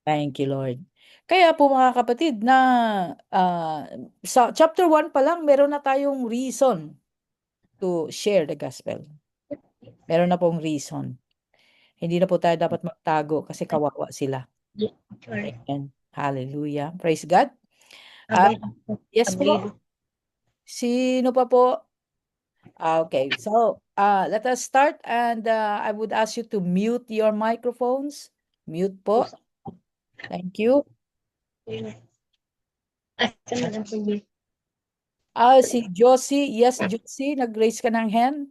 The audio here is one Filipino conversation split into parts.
Thank you, Lord. Kaya po mga kapatid na ah, sa chapter 1 pa lang meron na tayong reason to share the gospel. Meron na pong reason. Hindi na po tayo dapat magtago kasi kawawa sila. Amen. Hallelujah. Praise God. Ah, yes po. Sino pa po? Okay. So, let us start and I would ask you to mute your microphones. Mute po. Thank you. Si Josie. Yes, Josie, nag-raise ka ng hand.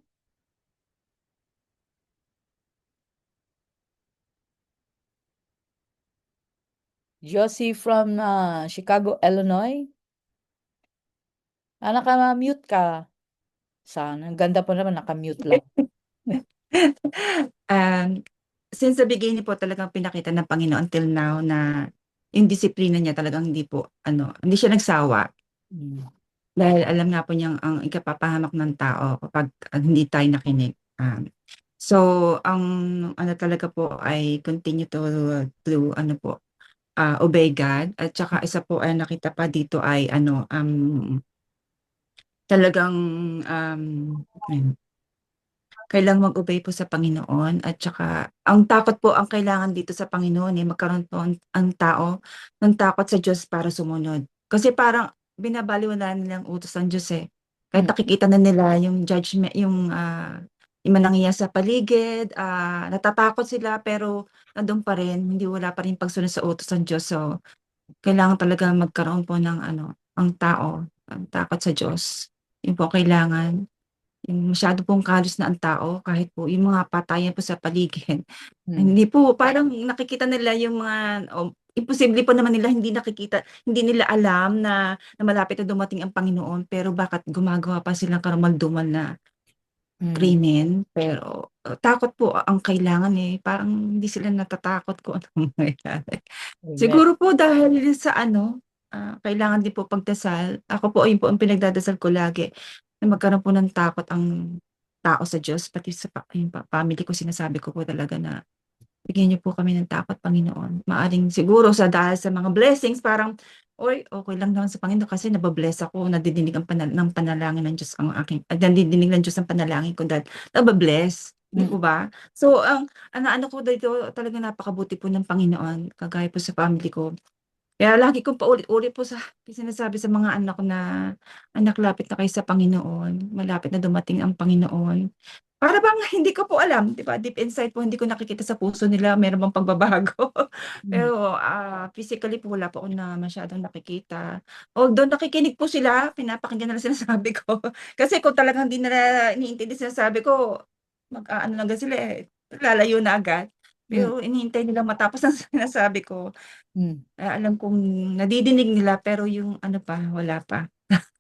Josie from Chicago, Illinois. Naka-mute ka. Sana. Ang ganda po naman, naka-mute lang. Um, since the beginning po talagang pinakita ng Panginoon till now na yung disiplina niya talagang hindi siya nagsawa. Mm. Dahil alam nga po niyang ang ikapapahamak ng tao kapag hindi tayo nakinig. So, ang ano talaga po ay continue to obey God. At saka isa po ay nakita pa dito ay talagang um, kailangang mag-obey po sa Panginoon at saka ang takot po ang kailangan dito sa Panginoon, magkaroon po ang tao ng takot sa Diyos para sumunod. Kasi parang binabaliwala nila ang utos ng Diyos, eh. Kahit Mm. nakikita na nila yung judgment, yung nangyayari sa paligid, natatakot sila pero nandun pa rin, hindi wala pa rin pagsunod sa utos ng Diyos. So, kailangan talaga magkaroon po ng ang tao, ang takot sa Diyos. Yun po kailangan. Yung masyado pong kalos na ang tao kahit po yung mga patayan po sa paligid. Mm. Hindi po parang nakikita nila yung imposible po naman nila hindi nakikita, hindi nila alam na malapit na dumating ang Panginoon pero bakit gumagawa pa silang karumaldumal na Mm. krimen. Pero takot po ang kailangan, parang hindi sila natatakot kung anong mangyayari. Amen. Siguro po dahil sa kailangan din po pagdasal. Ako po, ayun po ang pinagdadasal ko lagi, na magkaroon po ng takot ang tao sa Diyos, pati sa family ko, sinasabi ko po talaga na bigyan niyo po kami ng takot, Panginoon. Maaring siguro dahil sa mga blessings, parang, oy, okay lang naman sa Panginoon kasi nababless ako, nadidinig ng panalangin ng Diyos ang aking, nadidinig ng Diyos ang panalangin ko dahil nababless. Hindi Mm. po ba? So, ano ko dito, talaga napakabuti po ng Panginoon, kagaya po sa family ko. Kaya lagi kong paulit-ulit po sinasabi sa mga anak ko na, "Anak, lapit na kayo sa Panginoon, malapit na dumating ang Panginoon." Para bang hindi ko po alam, 'di ba, deep inside po hindi ko nakikita sa puso nila meron bang pagbabago. Mm. Pero, physically po wala po akong masyadong nakikita. Although nakikinig po sila, pinapakinggan nila sinasabi ko. Kasi kung talagang hindi nila iniintindi sinasabi ko, mag-aano na agad sila, lalayo na agad. Mm. Pero hinihintay nilang matapos ang sinasabi ko. Mm. Alam kong nadidinig nila pero yung ano pa, wala pa.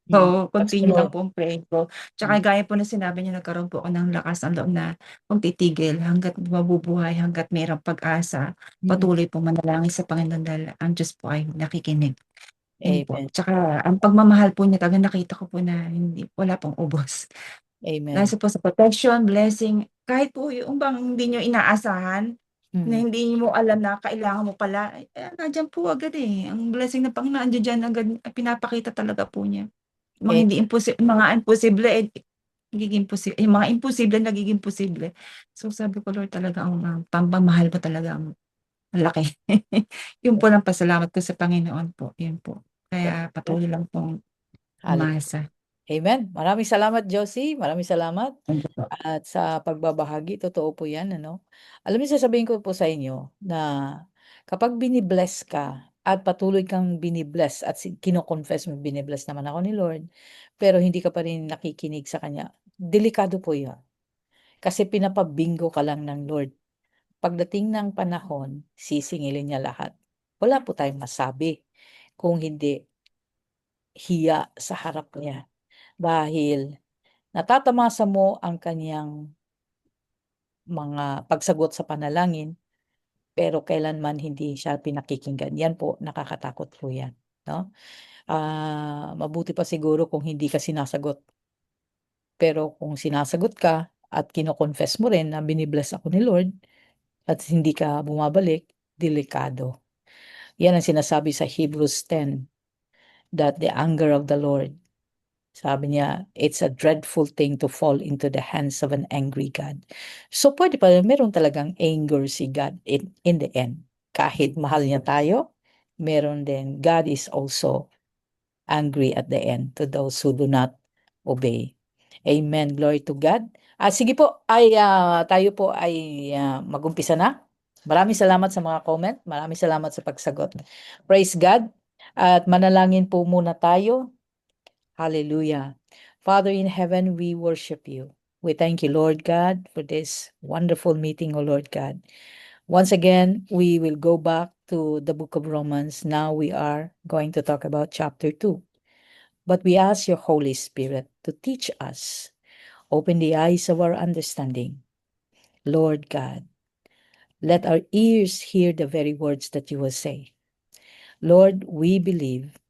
Mm. Oo, That's the continue lang Lord. po ang prayer ko. Tsaka Mm. gaya po ng sinabi niyo, nagkaroon po ako ng lakas ng loob na kung titigil hangga't mabubuhay, hangga't mayroong pag-asa, Mm. patuloy pong manalangin sa Panginoon dahil ang Diyos po ay nakikinig. Yun po. Amen. Tsaka ang pagmamahal po niya talagang nakita ko po na wala pong ubos. Dahil Amen. po sa protection, blessing, kahit po yung bang hindi niyo inaasahan, na Mm. hindi mo alam na kailangan mo pala, nandiyan po agad, eh. Ang blessing ng Panginoon andiya diyan agad, pinapakita talaga po niya. Mga Eh, hindi mga imposible, nagiging yung mga imposible nagiging posible. So sabi ko, Lord talaga ang pagmamahal mo talaga ang laki. Yun po lang pasalamat ko sa Panginoon po, yun po. Kaya patuloy lang pong Hallelujah. umasa. Amen. Maraming salamat, Josie. Maraming salamat. Thank you po. At sa pagbabahagi, totoo po yan, ano? Alam niyo, sasabihin ko po sa inyo na kapag binibless ka at patuloy kang binibless at kino-confess mo, binibless naman ako ni Lord, pero hindi ka pa rin nakikinig sa Kanya, delikado po yan. Kasi pinapabingo ka lang ng Lord. Pagdating ng panahon, sisingilin niya lahat. Wala po tayong masabi kung hindi hiya sa harap niya. Dahil natatamasa mo ang kaniyang mga pagsagot sa panalangin, pero kailanman hindi siya pinakikinggan. Yan po, nakakatakot po yan, 'no? Mabuti pa siguro kung hindi ka sinasagot. Pero kung sinasagot ka at kino-confess mo rin na bini ako ni Lord at hindi ka bumabalik, delikado. Yan ang sinasabi sa Hebrews 10, that the anger of the Lord, sabi niya, it's a dreadful thing to fall into the hands of an angry God. So, pwede pa rin, meron talagang anger si God in the end. Kahit mahal niya tayo, meron din. God is also angry at the end to those who do not obey. Amen. Glory to God. Sige po, tayo po ay mag-umpisa na. Maraming salamat sa mga comment. Maraming salamat sa pagsagot. Praise God. At manalangin po muna tayo. Hallelujah. Father in heaven, we worship you. We thank you, Lord God, for this wonderful meeting, O Lord God. Once again, we will go back to the book of Romans. Now we are going to talk about chapter 2. But we ask your Holy Spirit to teach us, open the eyes of our understanding. Lord God, let our ears hear the very words that you will say. Lord, we believe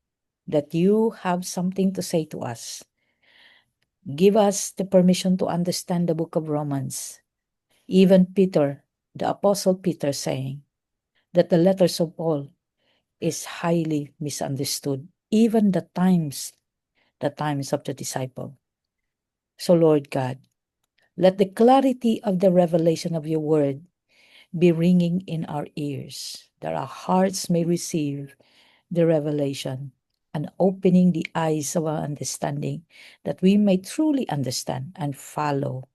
that you have something to say to us. Give us the permission to understand the book of Romans. Even Peter, the Apostle Peter, saying that the letters of Paul is highly misunderstood, even the times of the disciple. So Lord God, let the clarity of the revelation of your word be ringing in our ears, that our hearts may receive the revelation and opening the eyes of our understanding, that we may truly understand and follow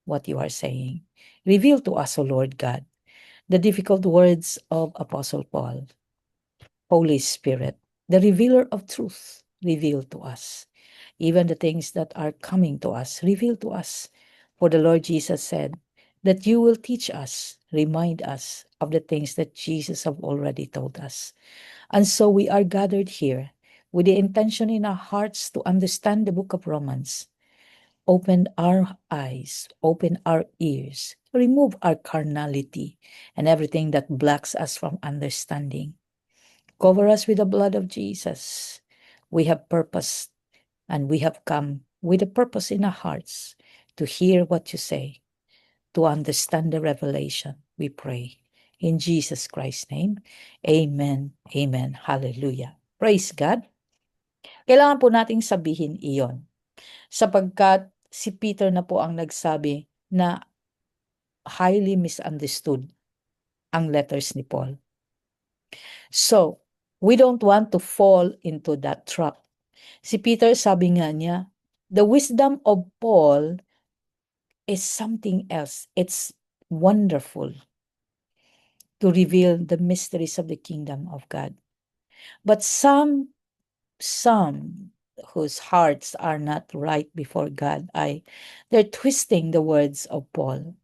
what you are saying. Reveal to us, O Lord God, the difficult words of Apostle Paul. Holy Spirit, the revealer of truth, reveal to us. Even the things that are coming to us, reveal to us. For the Lord Jesus said that you will teach us, remind us of the things that Jesus have already told us. And so we are gathered here with the intention in our hearts to understand the book of Romans. Open our eyes, open our ears, remove our carnality and everything that blocks us from understanding. Cover us with the blood of Jesus. We have purpose, and we have come with a purpose in our hearts to hear what you say, to understand the revelation, we pray. In Jesus Christ's name, amen, amen, hallelujah. Praise God. Kailangan po nating sabihin iyon, sapagkat si Peter na po ang nagsabi na highly misunderstood ang letters ni Paul. So, we don't want to fall into that trap. Si Peter, sabi nga niya, the wisdom of Paul is something else. It's wonderful to reveal the mysteries of the kingdom of God. But some whose hearts are not right before God, they're twisting the words of Paul.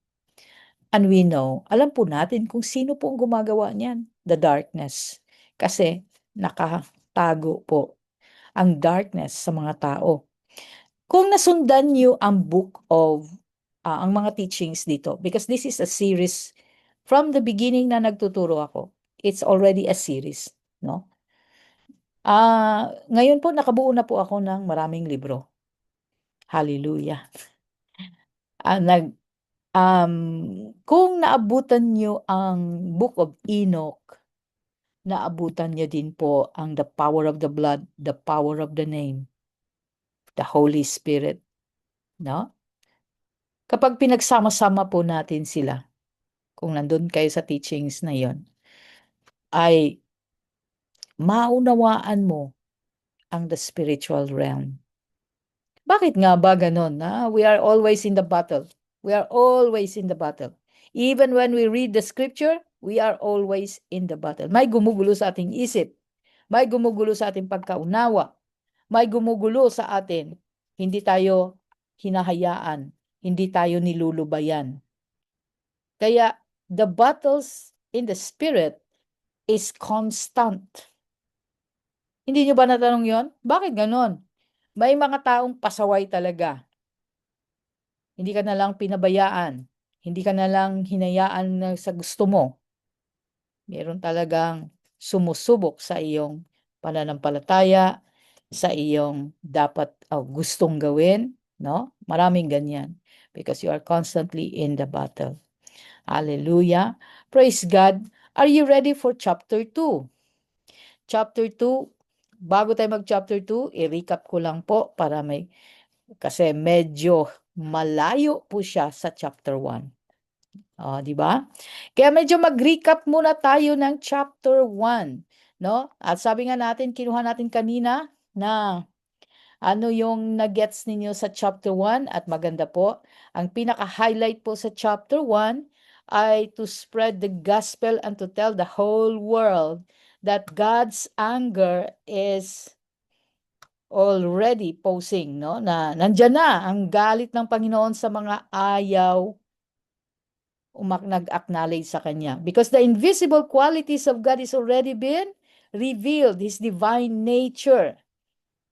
And we know, alam po natin kung sino po ang gumagawa niyan, the darkness. Kasi nakatago po ang darkness sa mga tao. Kung nasundan niyo ang book of, ang mga teachings dito, because this is a series, from the beginning na nagtuturo ako, it's already a series, no? Ngayon po, nakabuo na po ako ng maraming libro. Hallelujah. Kung naabutan niyo ang Book of Enoch, naabutan niyo din po ang the power of the blood, the power of the name, the Holy Spirit, no? Kapag pinagsama-sama po natin sila, kung nandun kayo sa teachings na yon, ay maunawaan mo ang the spiritual realm. Bakit nga ba ganon? We are always in the battle. We are always in the battle. Even when we read the scripture, we are always in the battle. May gumugulo sa ating isip. May gumugulo sa ating pagkaunawa. May gumugulo sa atin. Hindi tayo hinahayaan. Hindi tayo nilulubayan. Kaya, the battles in the spirit is constant. Hindi nyo ba natanong yon? Bakit ganon? May mga taong pasaway talaga. Hindi ka na lang pinabayaan. Hindi ka na lang hinayaan na sa gusto mo. Meron talagang sumusubok sa iyong pananampalataya, sa iyong dapat gustong gawin, no? Maraming ganyan because you are constantly in the battle. Hallelujah. Praise God. Are you ready for chapter 2? chapter 2. Bago tayo mag-chapter 2, i-recap ko lang po kasi medyo malayo po siya sa chapter 1. Oh, 'di ba? Kaya medyo mag-recap muna tayo ng chapter 1, no? At sabi nga natin, kinuha natin kanina na ano yung na-gets ninyo sa chapter 1 at maganda po. Ang pinaka-highlight po sa chapter 1 ay to spread the gospel and to tell the whole world that God's anger is already posing, no? Na nandiyan na ang galit ng Panginoon sa mga ayaw nag-acknowledge sa Kanya. Because the invisible qualities of God is already been revealed, His divine nature.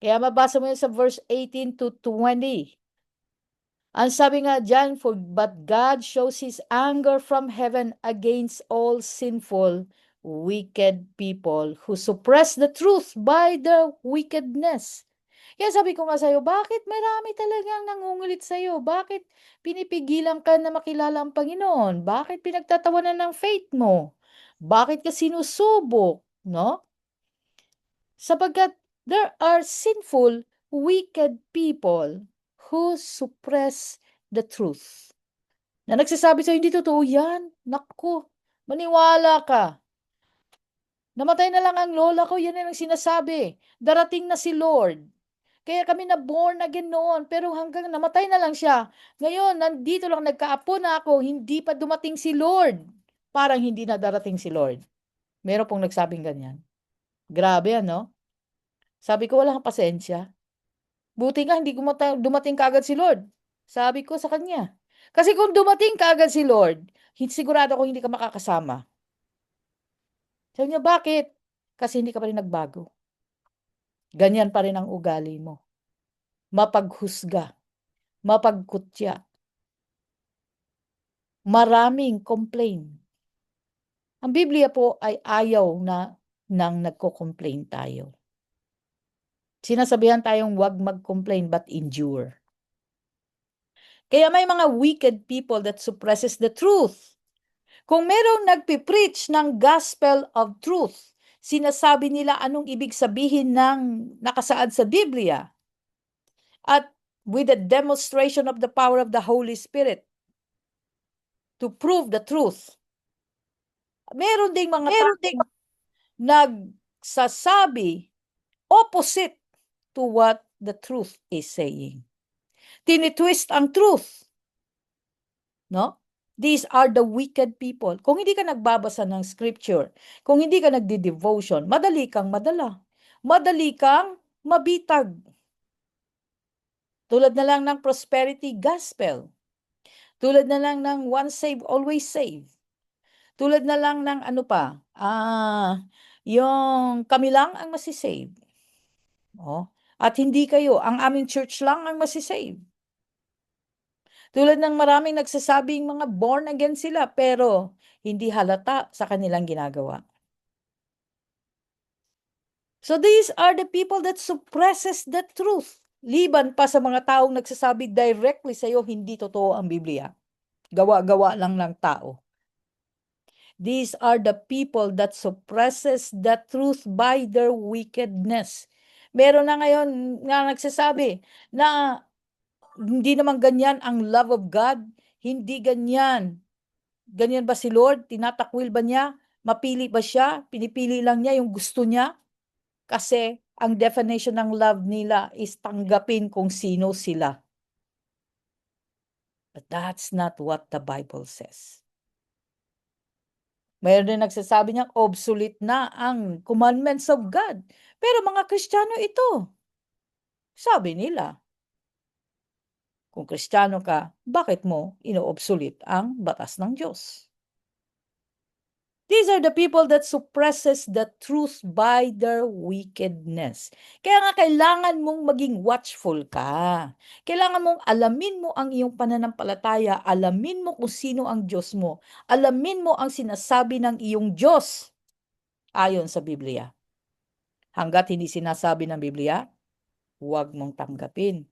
Kaya mabasa mo yun sa verse 18 to 20. Ang sabi nga dyan, but God shows His anger from heaven against all sinful, wicked people who suppress the truth by their wickedness. Kaya sabi ko nga sa'yo, bakit marami talagang nangungulit sa'yo? Bakit pinipigilan ka na makilala ang Panginoon? Bakit pinagtatawanan ng faith mo? Bakit ka sinusubok? No? Sapagkat there are sinful, wicked people who suppress the truth. Na nagsasabi sa'yo, hindi totoo yan. Naku, maniwala ka. Namatay na lang ang lola ko, yan ang sinasabi. Darating na si Lord. Kaya kami na born again noon, pero hanggang namatay na lang siya. Ngayon, nandito lang nagkaapo na ako, hindi pa dumating si Lord. Parang hindi na darating si Lord. Meron pong nagsabing ganyan. Grabe, ano? Sabi ko, wala kang pasensya. Buti nga, hindi dumating kaagad si Lord. Sabi ko sa kanya. Kasi kung dumating kaagad si Lord, sigurado ko hindi ka makakasama. Sabi niya, bakit? Kasi hindi ka pa rin nagbago. Ganyan pa rin ang ugali mo. Mapaghusga, mapagkutya, maraming complain. Ang Biblia po ay ayaw na nang nagko-complain tayo. Sinasabihan tayong wag mag-complain but endure. Kaya may mga wicked people that suppresses the truth. Kung merong nagpipreach ng gospel of truth, sinasabi nila anong ibig sabihin ng nakasaad sa Biblia. At with the demonstration of the power of the Holy Spirit to prove the truth. Meron ding mga taong nagsasabi opposite to what the truth is saying. Tinitwist ang truth. No? These are the wicked people. Kung hindi ka nagbabasa ng scripture, kung hindi ka nagdi-devotion, madali kang madala. Madali kang mabitag. Tulad na lang ng prosperity gospel. Tulad na lang ng once saved, always saved. Tulad na lang ng ano pa, yung kami lang ang masisave. Oh, at hindi kayo, ang aming church lang ang masisave. Tulad ng maraming nagsasabing mga born again sila pero hindi halata sa kanilang ginagawa. So these are the people that suppresses the truth. Liban pa sa mga taong nagsasabi directly sa iyo hindi totoo ang Biblia. Gawa-gawa lang ng tao. These are the people that suppresses the truth by their wickedness. Meron na ngayon nga nagsasabi na hindi naman ganyan ang love of God, hindi ganyan. Ganyan ba si Lord? Tinatakwil ba niya? Mapili ba siya? Pinipili lang niya yung gusto niya? Kasi ang definition ng love nila is tanggapin kung sino sila. But that's not what the Bible says. Mayroon din nagsasabi niyang obsolete na ang commandments of God. Pero mga Kristiyano ito. Sabi nila, kung Kristiyano ka, bakit mo ino-obsolete ang batas ng Diyos? These are the people that suppresses the truth by their wickedness. Kaya nga kailangan mong maging watchful ka. Kailangan mong alamin mo ang iyong pananampalataya, alamin mo kung sino ang Diyos mo, alamin mo ang sinasabi ng iyong Diyos ayon sa Biblia. Hanggat hindi sinasabi ng Biblia, huwag mong tanggapin.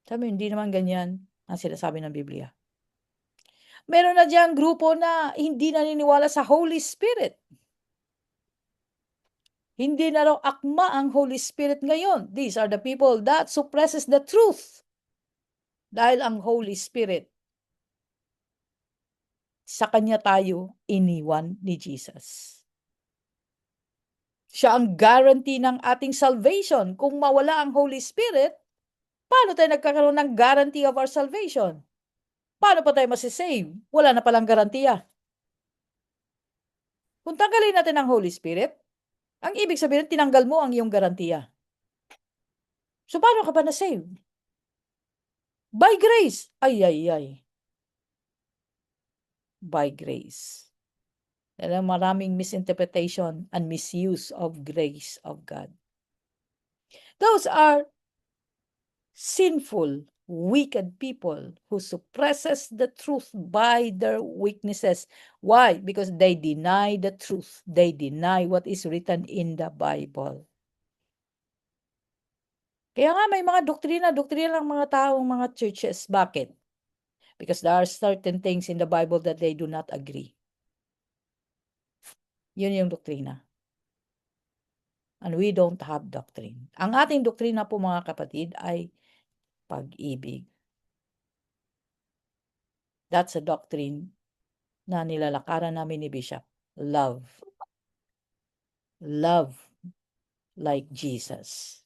Sabi, hindi naman ganyan ang sinasabi ng Biblia. Meron na diyang grupo na hindi naniniwala sa Holy Spirit. Hindi na raw akma ang Holy Spirit ngayon. These are the people that suppresses the truth. Dahil ang Holy Spirit, sa Kanya tayo iniwan ni Jesus. Siya ang guarantee ng ating salvation. Kung mawala ang Holy Spirit, paano tayo nagkakaroon ng guarantee of our salvation? Paano pa tayo masisave? Wala na palang garantiya. Kung tanggalin natin ang Holy Spirit, ang ibig sabihin, tinanggal mo ang iyong garantiya. So, paano ka pa na-save? By grace. Ay. By grace. Dahil maraming misinterpretation and misuse of grace of God. Those are sinful, wicked people who suppresses the truth by their weaknesses. Why? Because they deny the truth. They deny what is written in the Bible. Kaya nga may mga doktrina ng mga taong mga churches. Bakit? Because there are certain things in the Bible that they do not agree. Yun yung doktrina. And we don't have doctrine. Ang ating doktrina po mga kapatid ay pag-ibig. That's a doctrine na nilalakaran namin ni Bishop. Love. Love like Jesus.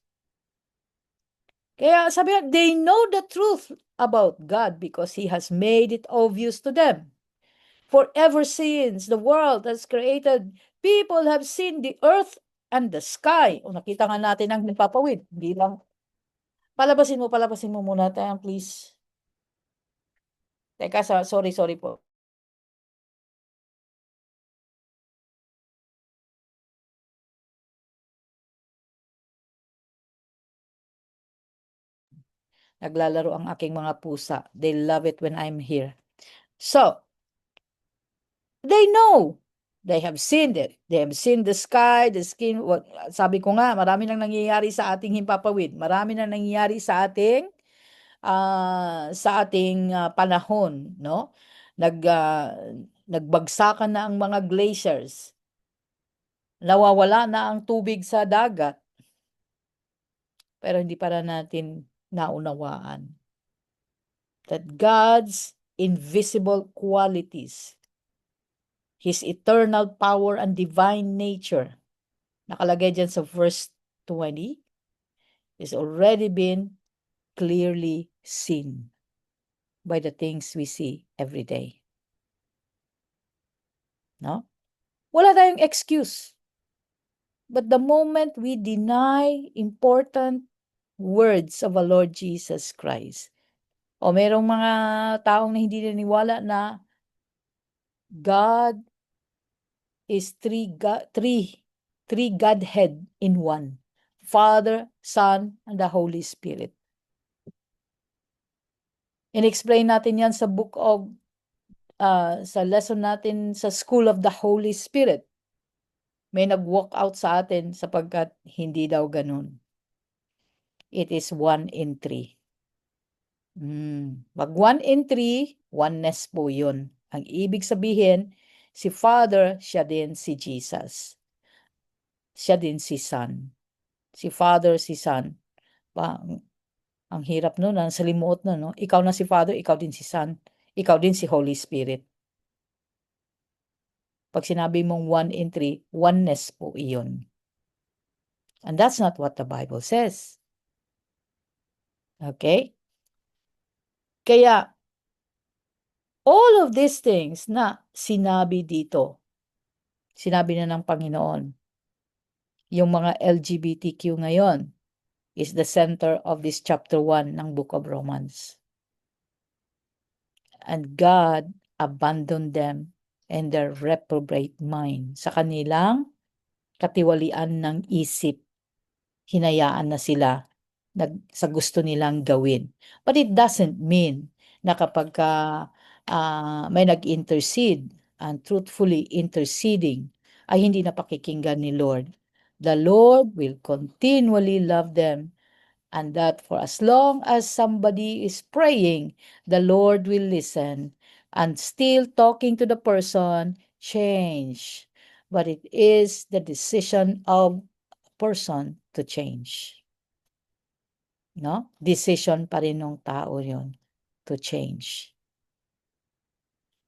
Kaya sabi niya, they know the truth about God because He has made it obvious to them. For ever since the world has created, people have seen the earth and the sky. O nakita nga natin ang nagpapawid. Hindi lang. Palabasin mo muna tayo, please. Teka, sorry po. Naglalaro ang aking mga pusa. They love it when I'm here. So, they know. They have seen it. They have seen the sky, the skin. Sabi ko nga, marami nang nangyayari sa ating himpapawid. Marami nang nangyayari sa ating panahon, no? Nagbagsakan na ang mga glaciers. Nawawala na ang tubig sa dagat. Pero hindi para natin naunawaan that God's invisible qualities, His eternal power and divine nature, nakalagay dyan sa verse 20, is already been clearly seen by the things we see every day. No? Wala tayong excuse. But the moment we deny important words of our Lord Jesus Christ, o merong mga taong na hindi naniwala na God is three Godhead in one. Father, Son, and the Holy Spirit. In-explain natin yan sa book of, sa lesson natin sa School of the Holy Spirit. May nag-walk out sa atin sapagkat hindi daw ganun. It is 1 in 3. Mag 1 in 3, oneness po yun. Ang ibig sabihin, si Father, siya din si Jesus. Siya din si Son. Si Father, si Son. Ang hirap nun, ang salimuot nun, no? Ikaw na si Father, ikaw din si Son, ikaw din si Holy Spirit. Pag sinabi mong 1 in 3, oneness po iyon. And that's not what the Bible says. Okay? Kaya, all of these things na sinabi dito, sinabi na ng Panginoon, yung mga LGBTQ ngayon is the center of this chapter 1 ng Book of Romans. And God abandoned them and their reprobate mind. Sa kanilang katiwalian ng isip, hinayaan na sila sa gusto nilang gawin. But it doesn't mean na kapag may nag-intercede and truthfully interceding, ay hindi na pakikinggan ni Lord. The Lord will continually love them, and that for as long as somebody is praying, the Lord will listen and still talking to the person, change. But it is the decision of person to change. No? Decision pa rin ng tao yun to change.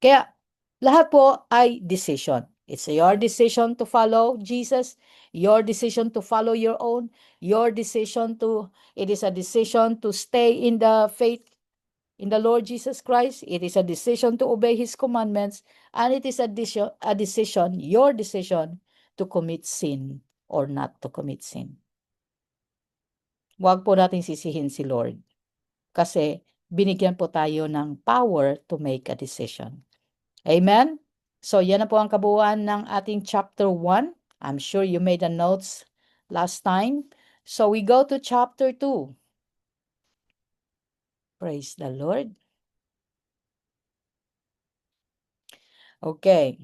Kaya lahat po ay decision. It's your decision to follow Jesus, your decision to follow your own, it is a decision to stay in the faith in the Lord Jesus Christ. It is a decision to obey His commandments, and it is your decision to commit sin or not to commit sin. Huwag po nating sisihin si Lord kasi binigyan po tayo ng power to make a decision. Amen? So, yan na po ang kabuuan ng ating chapter 1. I'm sure you made the notes last time. So, we go to chapter 2. Praise the Lord. Okay.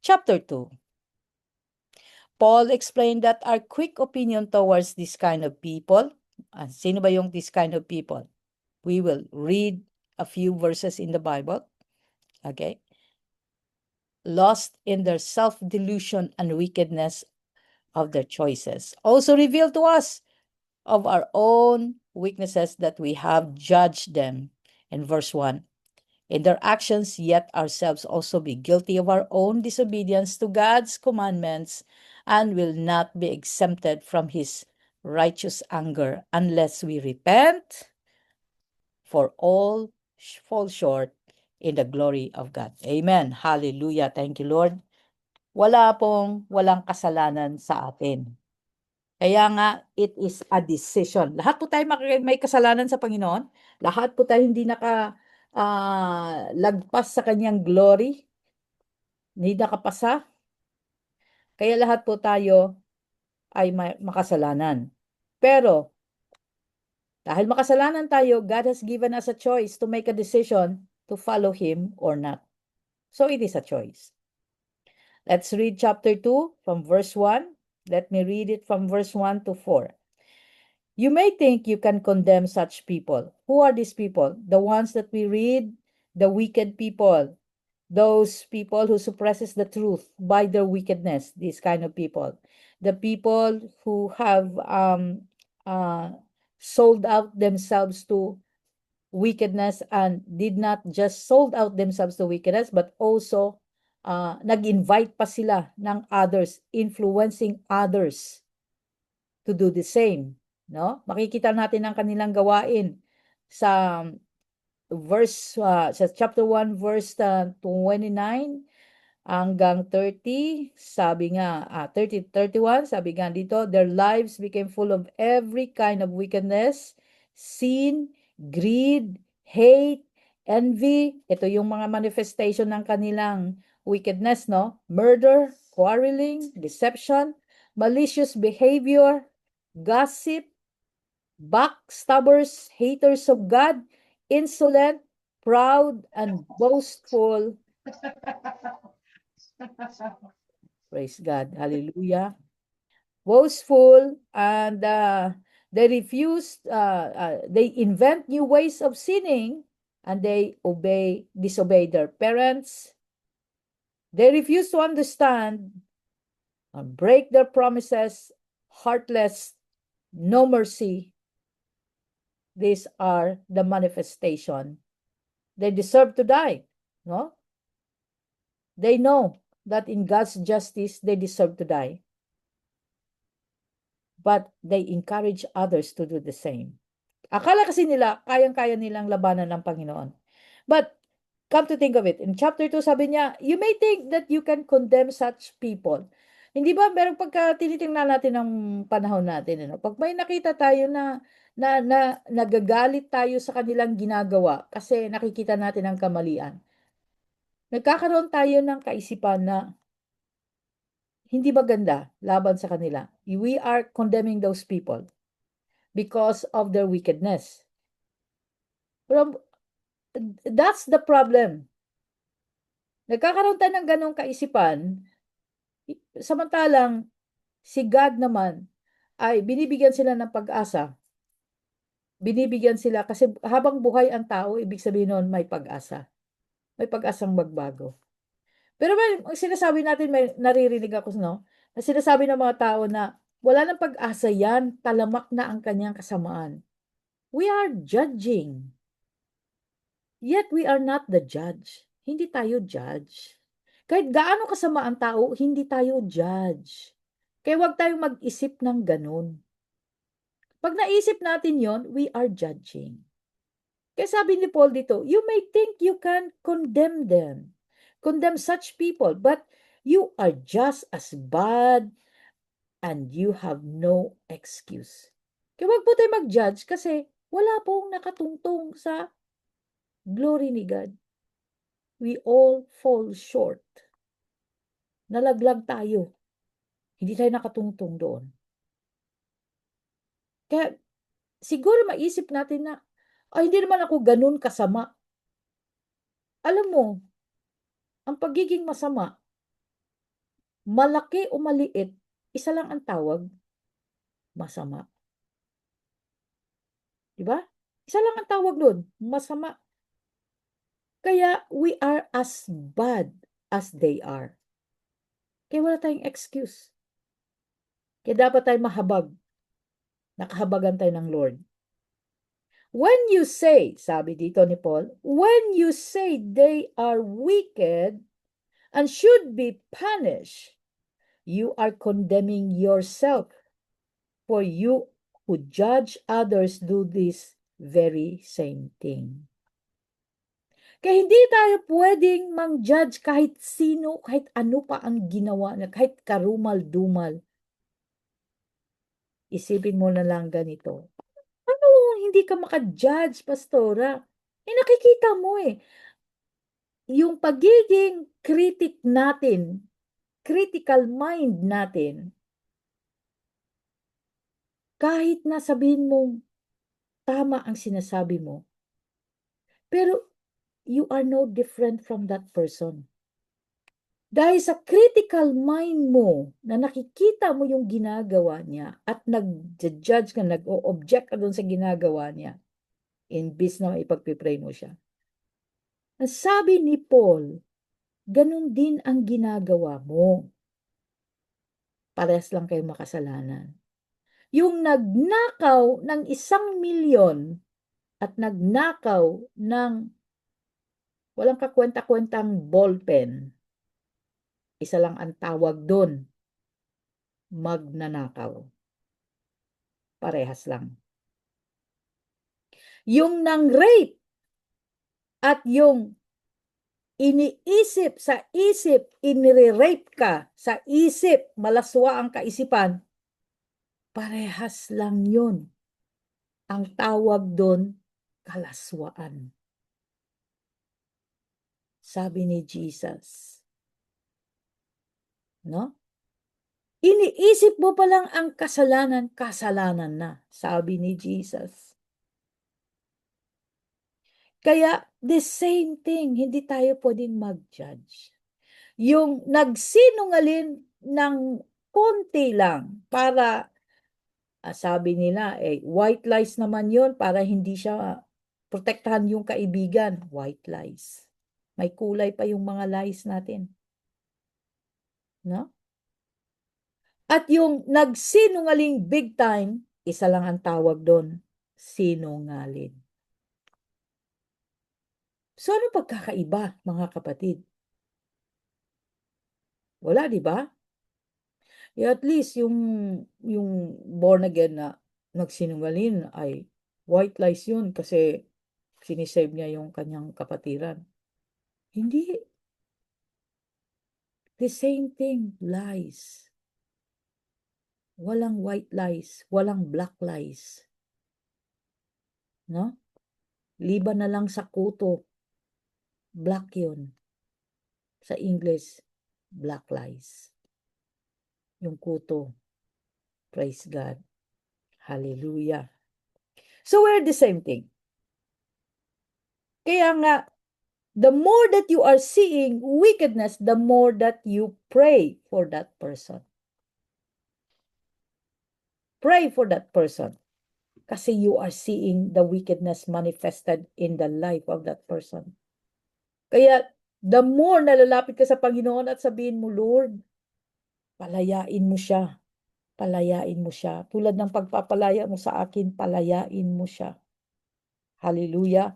Chapter 2. Paul explained that our quick opinion towards this kind of people, sino ba yung this kind of people? We will read a few verses in the Bible. Okay. Lost in their self-delusion and wickedness of their choices. Also reveal to us of our own weaknesses that we have judged them. In verse 1, in their actions, yet ourselves also be guilty of our own disobedience to God's commandments and will not be exempted from His righteous anger unless we repent, for all fall short in the glory of God. Amen. Hallelujah. Thank you, Lord. Walang kasalanan sa atin. Kaya nga, it is a decision. Lahat po tayo may kasalanan sa Panginoon. Lahat po tayo hindi lagpas sa kanyang glory. Hindi nakapasa. Kaya lahat po tayo ay makasalanan. Pero, dahil makasalanan tayo, God has given us a choice to make a decision to follow Him or not. So, it is a choice. Let's read chapter 2 from verse 1. Let me read it from verse 1 to 4. You may think you can condemn such people. Who are these people? The ones that we read, the wicked people, those people who suppresses the truth by their wickedness, these kind of people. The people who have sold out themselves to wickedness and did not just sold out themselves to wickedness, but also nag-invite pa sila ng others, influencing others to do the same. No? Makikita natin ang kanilang gawain sa sa chapter 1 verse 29 hanggang 30, sabi nga 31, sabi nga dito, their lives became full of every kind of wickedness, sin, greed, hate, envy. Ito yung mga manifestation ng kanilang wickedness, no? Murder, quarreling, deception, malicious behavior, gossip, backstabbers, haters of God, insolent, proud, and boastful. Praise God. Hallelujah. Boastful, and they they invent new ways of sinning, and they disobey their parents. They refuse to understand, break their promises, heartless, no mercy. These are the manifestation. They deserve to die, no? They know that in God's justice, they deserve to die. But they encourage others to do the same. Akala kasi nila, kayang-kaya nilang labanan ng Panginoon. But, come to think of it, in chapter 2, sabi niya, you may think that you can condemn such people. Hindi ba, merong pagka tinitingnan natin ng panahon natin, ano? Pag may nakita tayo na nagagalit tayo sa kanilang ginagawa kasi nakikita natin ang kamalian, nagkakaroon tayo ng kaisipan na hindi maganda laban sa kanila. We are condemning those people because of their wickedness. Pero that's the problem. Nagkakaroon tayo ng ganong kaisipan, samantalang si God naman ay binibigyan sila ng pag-asa. Binibigyan sila kasi habang buhay ang tao, ibig sabihin noon may pag-asa. May pag-asang magbago. Pero may sinasabi natin, may naririnig ako, no? Na sinasabi ng mga tao na Wala ng pag-asa yan, talamak na ang kanyang kasamaan. We are judging, yet we are not the judge. Hindi tayo judge. Kahit gaano kasama ang tao, hindi tayo judge. Kaya huwag tayong mag-isip ng ganun. Pag naisip natin yon, we are judging. Kaya sabi ni Paul dito, you may think you can condemn them, condemn such people, but you are just as bad and you have no excuse. Kaya wag po tayo mag-judge kasi wala pong nakatungtong sa glory ni God. We all fall short. Nalaglag tayo. Hindi tayo nakatungtong doon. Kaya siguro maisip natin na, ay hindi naman ako ganun kasama. Alam mo, ang pagiging masama, malaki o maliit, isa lang ang tawag, masama. Di ba? Isa lang ang tawag doon, masama. Kaya we are as bad as they are. Kaya wala tayong excuse. Kaya dapat tayo mahabag. Nakahabagan tayo ng Lord. When you say, sabi dito ni Paul, when you say they are wicked and should be punished, you are condemning yourself, for you who judge others do this very same thing. Kaya hindi tayo pwedeng mang-judge kahit sino, kahit ano pa ang ginawa niya, kahit karumal-dumal. Isipin mo na lang ganito. Ano hindi ka maka-judge, pastora? Nakikita mo yung pagiging critic natin, critical mind natin, kahit na sabihin mong tama ang sinasabi mo, pero you are no different from that person. Dahil sa critical mind mo na nakikita mo yung ginagawa niya at nag-judge ka, nag-o-object ka doon sa ginagawa niya, imbis na ipagpipray mo siya. Ang sabi ni Paul, ganun din ang ginagawa mo. Parehas lang kayo makasalanan. Yung nagnakaw ng 1,000,000 at nagnakaw ng walang kakwenta-kwentang ballpen, isa lang ang tawag doon, magnanakaw. Parehas lang. Yung nang-rape at yung iniisip sa isip, inire-rape ka sa isip, malaswa ang kaisipan, parehas lang yun. Ang tawag doon, kalaswaan. Sabi ni Jesus. No? Iniisip mo pa lang ang kasalanan, kasalanan na, sabi ni Jesus. Kaya, the same thing, hindi tayo pwedeng mag-judge. Yung nagsinungaling ng konti lang para, sabi nila, white lies naman yon para hindi siya protektahan yung kaibigan. White lies. May kulay pa yung mga lies natin. No? At yung nagsinungaling big time, isa lang ang tawag doon, sinungaling. So, ano pagkakaiba, mga kapatid? Wala, di ba? At least yung born again na nagsinungaling ay white lies yun kasi sinisave niya yung kanyang kapatiran. Hindi. The same thing, lies. Walang white lies, walang black lies. No? Liban na lang sa kuto. Black yun. Sa English, black lies. Yung kuto. Praise God. Hallelujah. So we're the same thing. Kaya nga, the more that you are seeing wickedness, the more that you pray for that person. Pray for that person. Kasi you are seeing the wickedness manifested in the life of that person. Kaya, the more nalalapit ka sa Panginoon at sabihin mo, Lord, palayain mo siya. palayain mo siya. Tulad ng pagpapalaya mo sa akin, palayain mo siya. Hallelujah.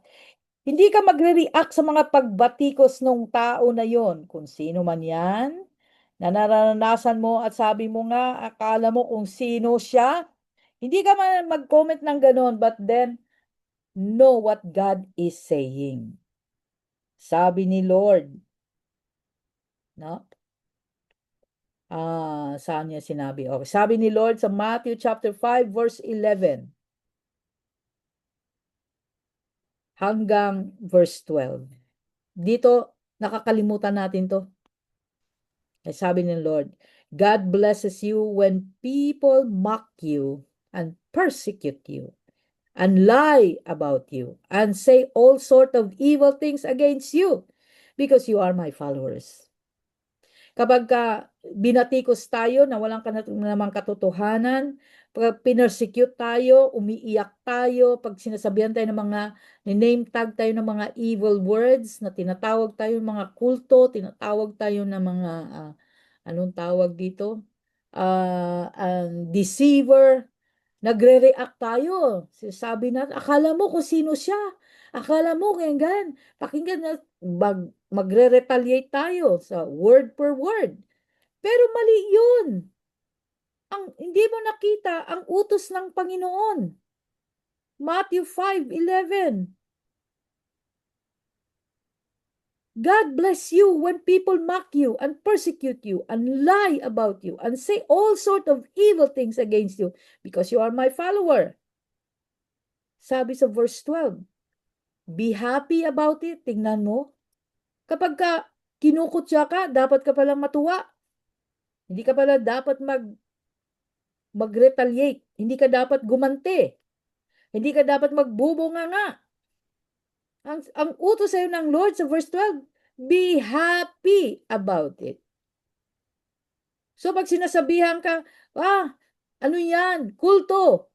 Hindi ka magre-react sa mga pagbatikos ng tao na yon, kung sino man yan, na naranasan mo at sabi mo nga, akala mo kung sino siya. Hindi ka man mag-comment ng ganon, but then, know what God is saying. Sabi ni Lord, no? Saan niya sinabi? Okay. Sabi ni Lord sa Matthew chapter 5 verse 11 hanggang verse 12. Dito, nakakalimutan natin to. Sabi ni Lord, God blesses you when people mock you and persecute you and lie about you and say all sort of evil things against you because you are my followers. Kapag binatikos tayo na walang namang katotohanan, pag pinersecute tayo, umiiyak tayo, pag sinasabihan tayo ng mga, name tag tayo ng mga evil words, na tinatawag tayo ng mga kulto, tinatawag tayo ng mga, anong tawag dito? Deceiver, nagre-react tayo. Sabi na, akala mo kung sino siya. Akala mo ganyan. Pakinggan na, magre-retaliate tayo sa word per word. Pero mali yun. Hindi mo nakita ang utos ng Panginoon. Matthew 5:11. God bless you when people mock you and persecute you and lie about you and say all sort of evil things against you because you are my follower. Sabi sa verse 12, be happy about it. Tingnan mo. Kapag kinukutya ka, dapat ka palang matuwa. Hindi ka pala dapat mag-retaliate. Hindi ka dapat gumante. Hindi ka dapat magbubunga nga. Ang utos sa'yo ng Lord sa verse 12, be happy about it. So pag sinasabihan ka, ano yan? Kulto.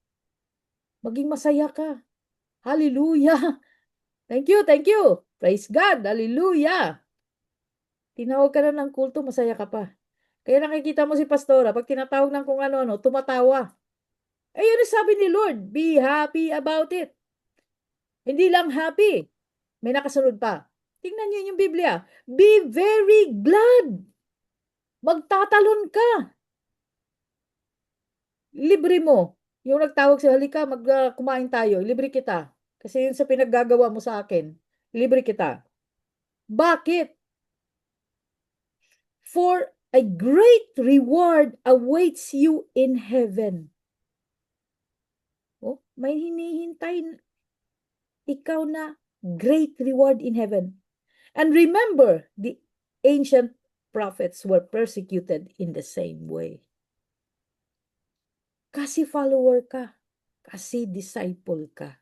Maging masaya ka. Hallelujah. Thank you, thank you. Praise God. Hallelujah. Tinawag ka na ng kulto, masaya ka pa. Kaya nakikita mo si pastora, pag tinatawag ng kung ano-ano, tumatawa. Yun ang sabi ni Lord, be happy about it. Hindi lang happy. May nakasunod pa. Tingnan niyo yung Biblia. Be very glad. Magtatalon ka. Libre mo. Yung nagtawag sa halika, kumain tayo. Libre kita. Kasi yun sa pinaggagawa mo sa akin. Libre kita. Bakit? For a great reward awaits you in heaven. May hinihintay ikaw na great reward in heaven. And remember, the ancient prophets were persecuted in the same way. Kasi follower ka. Kasi disciple ka.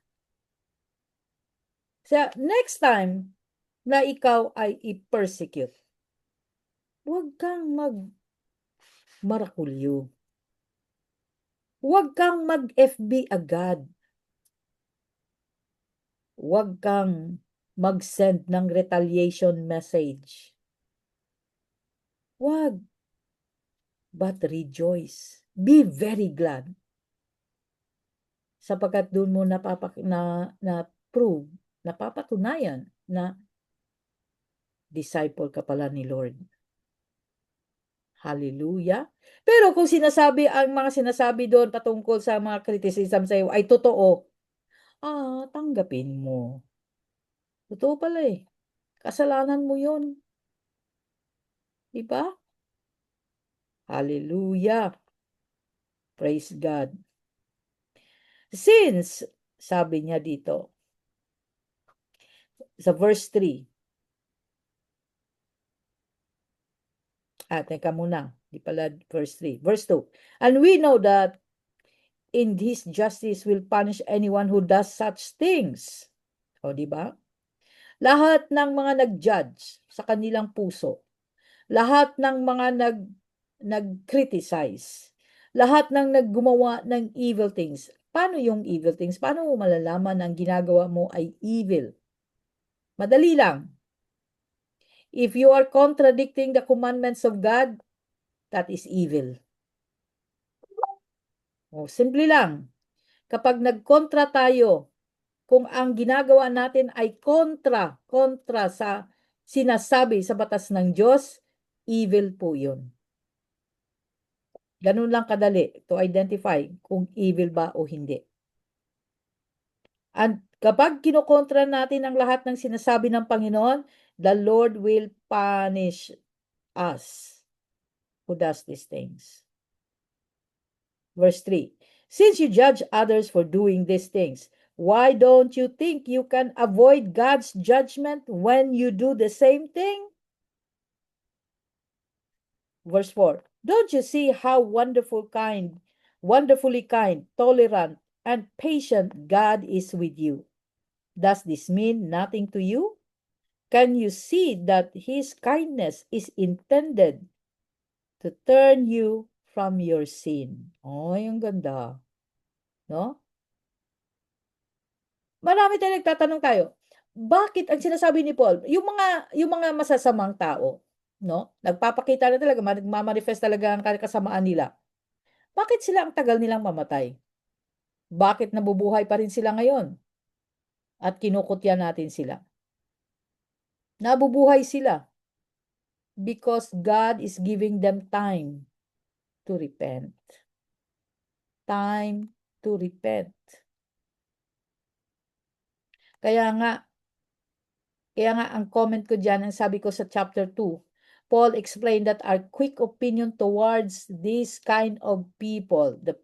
So, next time na ikaw ay i-persecute, huwag kang marakulyo. Huwag kang mag-FB agad. Huwag kang mag-send ng retaliation message. Huwag. But rejoice. Be very glad. Sapagkat doon mo na-prove, napapatunayan na disciple ka pala ni Lord. Hallelujah. Pero kung ang mga sinasabi doon patungkol sa mga criticism sa iyo ay totoo, tanggapin mo. Totoo pala eh. Kasalanan mo yun. Diba? Hallelujah. Praise God. Since, sabi niya dito, sa verse 3, teka muna, di pala verse 3, verse 2, and we know that in His justice will punish anyone who does such things. O, di ba? Lahat ng mga nag-judge sa kanilang puso, lahat ng mga nag-criticize, lahat ng naggumawa ng evil things. Paano yung evil things? Paano mo malalaman ang ginagawa mo ay evil? Madali lang. If you are contradicting the commandments of God, that is evil. O, simple lang. Kapag nagkontra tayo, kung ang ginagawa natin ay kontra sa sinasabi sa batas ng Diyos, evil po yun. Ganun lang kadali to identify kung evil ba o hindi. At kapag kinokontra natin ang lahat ng sinasabi ng Panginoon, the Lord will punish us who does these things. Verse 3, since you judge others for doing these things, why don't you think you can avoid God's judgment when you do the same thing? Verse 4, don't you see how wonderfully kind, tolerant, and patient God is with you? Does this mean nothing to you? Can you see that His kindness is intended to turn you from your sin? Oh, yung ganda. No? Marami tayong nagtatanong tayo, bakit ang sinasabi ni Paul, yung mga masasamang tao, no? Nagpapakita na talaga, nagma-manifest talaga ang kasamaan nila. Bakit sila ang tagal nilang mamatay? Bakit nabubuhay pa rin sila ngayon? At kinukutya natin sila. Nabubuhay sila because God is giving them time to repent. Time to repent. Kaya nga ang comment ko diyan, ang sabi ko sa chapter 2, Paul explained that our quick opinion towards this kind of people, the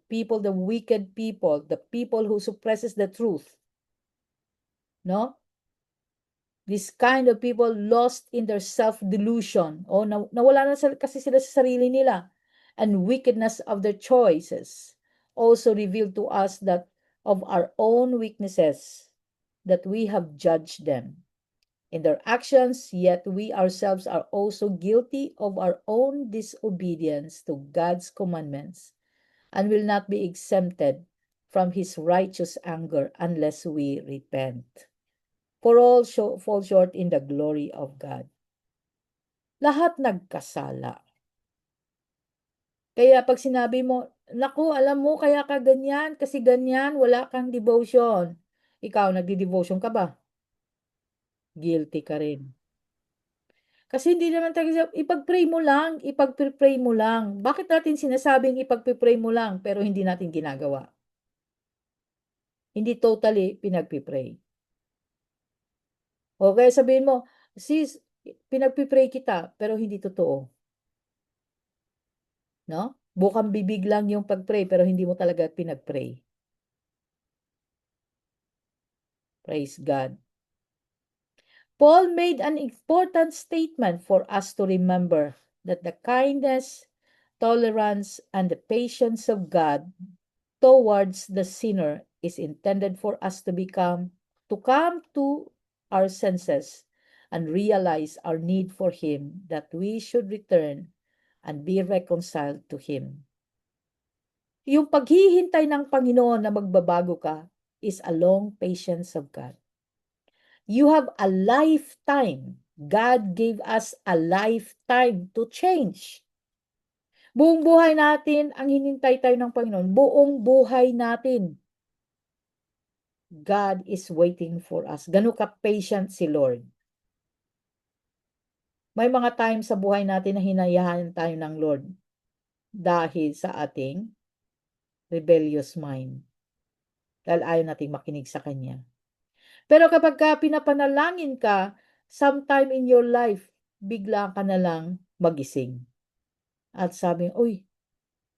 wicked people, the people who suppresses the truth, no? This kind of people lost in their self-delusion. O nawala na kasi sila sa sarili nila. And wickedness of their choices also revealed to us that of our own weaknesses, that we have judged them in their actions, yet we ourselves are also guilty of our own disobedience to God's commandments and will not be exempted from His righteous anger unless we repent. For all fall short in the glory of God. Lahat nagkasala. Kaya pag sinabi mo, naku, alam mo, kaya ka ganyan, kasi ganyan, wala kang devotion. Ikaw, nagdi-devotion ka ba? Guilty ka rin. Kasi hindi naman talaga, ipag-pray mo lang. Bakit natin sinasabing ipag-pray mo lang, pero hindi natin ginagawa? Hindi totally pinag-pray. O kaya sabihin mo, sis, pinag-pray kita, pero hindi totoo. No? Bukang bibig lang yung pag-pray, pero hindi mo talaga pinag-pray. Praise God. Paul made an important statement for us to remember that the kindness, tolerance, and the patience of God towards the sinner is intended for us to come to our senses and realize our need for Him, that we should return and be reconciled to Him. Yung paghihintay ng Panginoon na magbabago ka is a long patience of God. You have a lifetime. God gave us a lifetime to change. Buong buhay natin ang hinintay tayo ng Panginoon. Buong buhay natin. God is waiting for us. Ganun ka-patient si Lord. May mga times sa buhay natin na hinayahan tayo ng Lord dahil sa ating rebellious mind. Dahil ayaw nating makinig sa Kanya. Pero kapag pinapanalangin ka, sometime in your life, bigla ka na lang magising. At sabi, uy,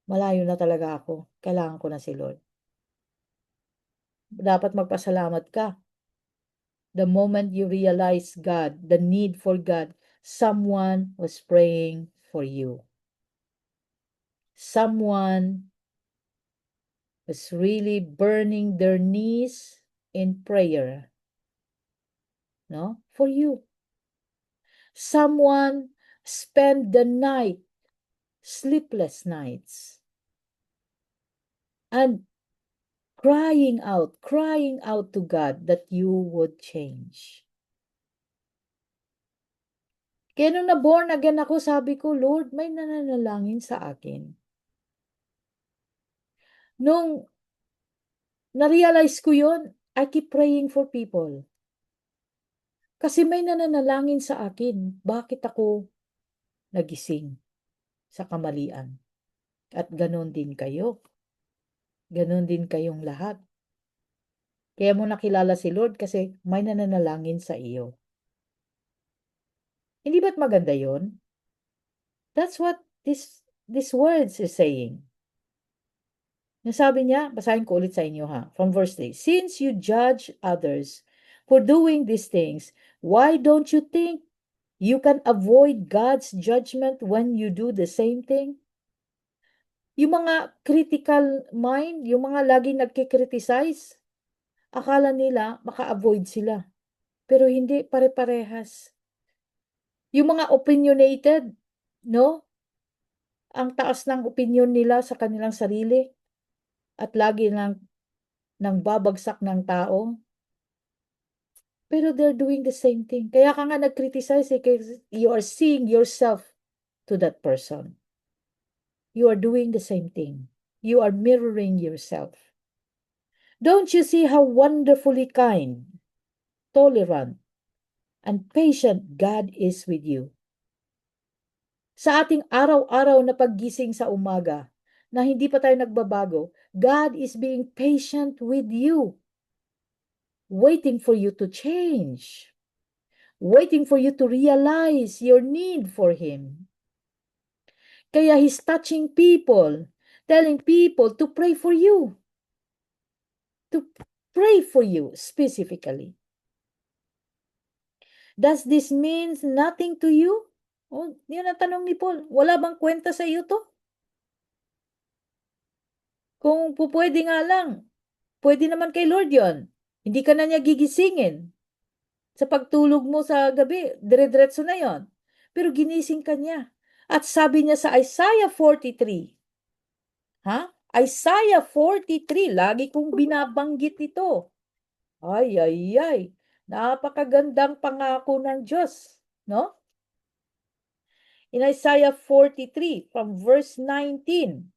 malayo na talaga ako. Kailangan ko na si Lord. Dapat magpasalamat ka. The moment you realize God, the need for God, someone was praying for you. Someone was really burning their knees in prayer, no? For you. Someone spent the night, sleepless nights, and crying out to God that you would change. Kaya nung na-born again ako, sabi ko, Lord, may nananalangin sa akin. Nung na-realize ko yun, I keep praying for people. Kasi may nananalangin sa akin, bakit ako nagising sa kamalian? At gano'n din kayo. Gano'n din kayong lahat. Kaya mo nakilala si Lord kasi may nananalangin sa iyo. Hindi ba't maganda yon? That's what this words is saying. Nasabi niya, basahin ko ulit sa inyo ha, from verse 3. Since you judge others for doing these things, why don't you think you can avoid God's judgment when you do the same thing? Yung mga critical mind, yung mga laging nagkikriticize, akala nila maka-avoid sila. Pero hindi, pare-parehas. Yung mga opinionated, no? Ang taas ng opinion nila sa kanilang sarili at lagi nang babagsak ng tao. Pero they're doing the same thing. Kaya ka nga nag-criticize eh, kasi you are seeing yourself to that person. You are doing the same thing. You are mirroring yourself. Don't you see how wonderfully kind, tolerant, and patient God is with you? Sa ating araw-araw na paggising sa umaga, na hindi pa tayo nagbabago, God is being patient with you, waiting for you to change, waiting for you to realize your need for Him. Kaya He's touching people, telling people to pray for you, to pray for you specifically. Does this mean nothing to you? Oh, yun ang tanong ni Paul. Wala bang kwenta sa iyo to? Kung pupwede nga lang, pwede naman kay Lord yon. Hindi ka na niya gigisingin. Sa pagtulog mo sa gabi, dire-diretso na yon. Pero ginising ka niya. At sabi niya sa Isaiah 43, ha? Isaiah 43, lagi kong binabanggit ito. Ay, ay, ay. Napakagandang pangako ng Diyos, no? In Isaiah 43 from verse 19.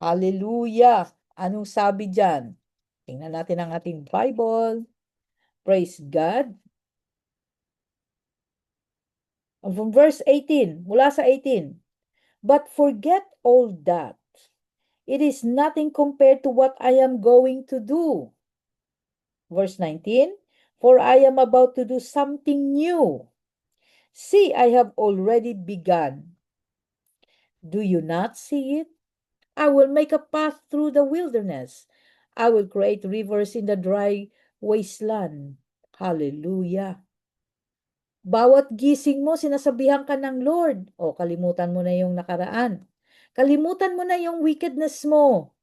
Hallelujah. Anong sabi diyan? Tingnan natin ang ating Bible. Praise God. From verse 18, mula sa 18. But forget all that. It is nothing compared to what I am going to do. Verse 19. For I am about to do something new. See, I have already begun. Do you not see it? I will make a path through the wilderness. I will create rivers in the dry wasteland. Hallelujah. Bawat gising mo, sinasabihan ka ng Lord. O, kalimutan mo na yung nakaraan. Kalimutan mo na yung wickedness mo.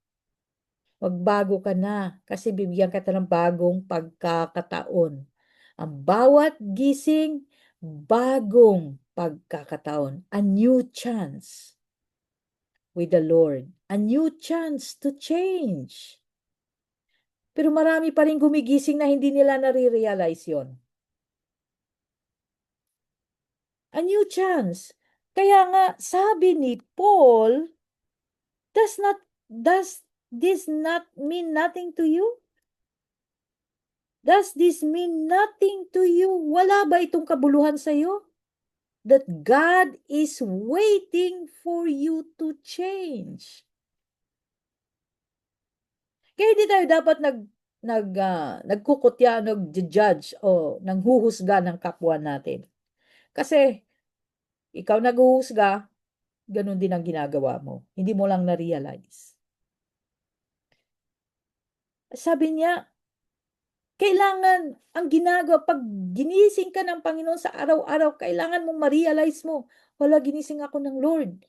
Magbago ka na kasi bibigyan ka ng bagong pagkakataon. Ang bawat gising, bagong pagkakataon. A new chance with the Lord. A new chance to change. Pero marami pa rin gumigising na hindi nila nare-realize yon. A new chance. Kaya nga, sabi ni Paul, does this not mean nothing to you? Does this mean nothing to you? Wala ba itong kabuluhan sa iyo? That God is waiting for you to change. Kaya hindi tayo dapat nagkukutya, nag-judge o nanghuhusga ng kapwa natin. Kasi ikaw naghuhusga, ganun din ang ginagawa mo. Hindi mo lang na-realize. Sabi niya, kailangan ang ginagawa, pag ginising ka ng Panginoon sa araw-araw, kailangan mong ma-realize mo, wala, ginising ako ng Lord.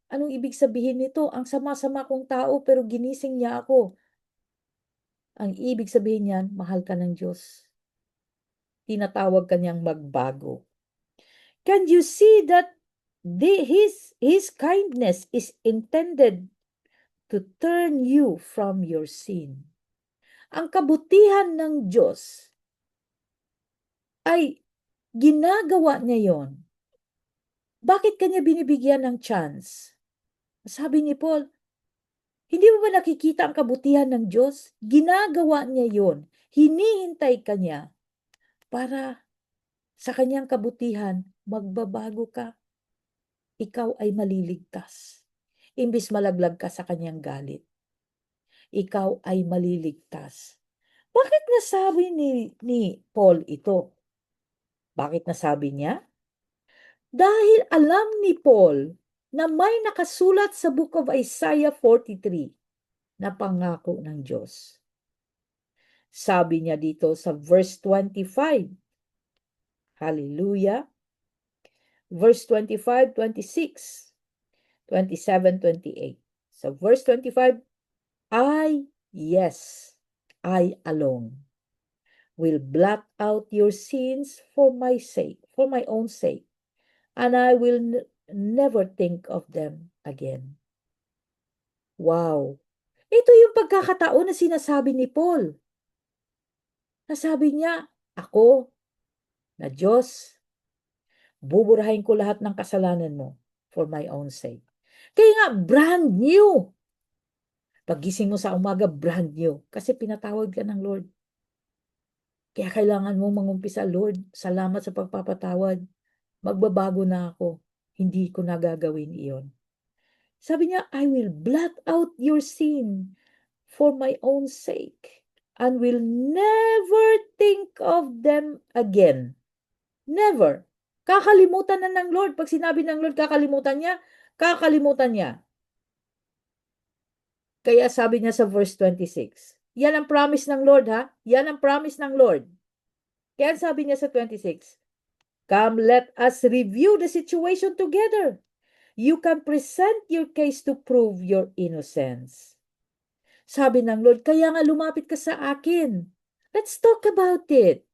Anong ibig sabihin nito? Ang sama-sama kong tao, pero ginising niya ako. Ang ibig sabihin niyan, mahal ka ng Diyos. Tinatawag ka niyang magbago. Can you see that His kindness is intended to turn you from your sin? Ang kabutihan ng Diyos ay ginagawa niya yon. Bakit kanya binibigyan ng chance? Sabi ni Paul, Hindi mo ba nakikita ang kabutihan ng Diyos? Ginagawa niya yon. Hinihintay ka niya para sa kanyang kabutihan, magbabago ka. Ikaw ay maliligtas. Imbis malaglag ka sa kanyang galit, ikaw ay maliligtas. Bakit nasabi ni Paul ito? Bakit nasabi niya? Dahil alam ni Paul na may nakasulat sa Book of Isaiah 43 na pangako ng Diyos. Sabi niya dito sa verse 25. Hallelujah. Verse 25, 26, 27, 28. So verse 25, yes, I alone will blot out your sins for my sake, for my own sake, and I will never think of them again. Wow! Ito yung pagkakataon na sinasabi ni Paul. Nasabi niya, ako, na Diyos, buburahin ko lahat ng kasalanan mo for my own sake. Kaya nga, brand new. Pagising mo sa umaga, brand new. Kasi pinatawad ka ng Lord. Kaya kailangan mo mangumpisa, Lord, salamat sa pagpapatawad. Magbabago na ako. Hindi ko na gagawin iyon. Sabi niya, I will blot out your sin for my own sake and will never think of them again. Never. Kakalimutan na ng Lord. Pag sinabi ng Lord, kakalimutan niya, kakalimutan niya. Kaya sabi niya sa verse 26, yan ang promise ng Lord, ha? Yan ang promise ng Lord. Kaya sabi niya sa 26, come, let us review the situation together. You can present your case to prove your innocence. Sabi ng Lord, kaya nga lumapit ka sa akin. Let's talk about it.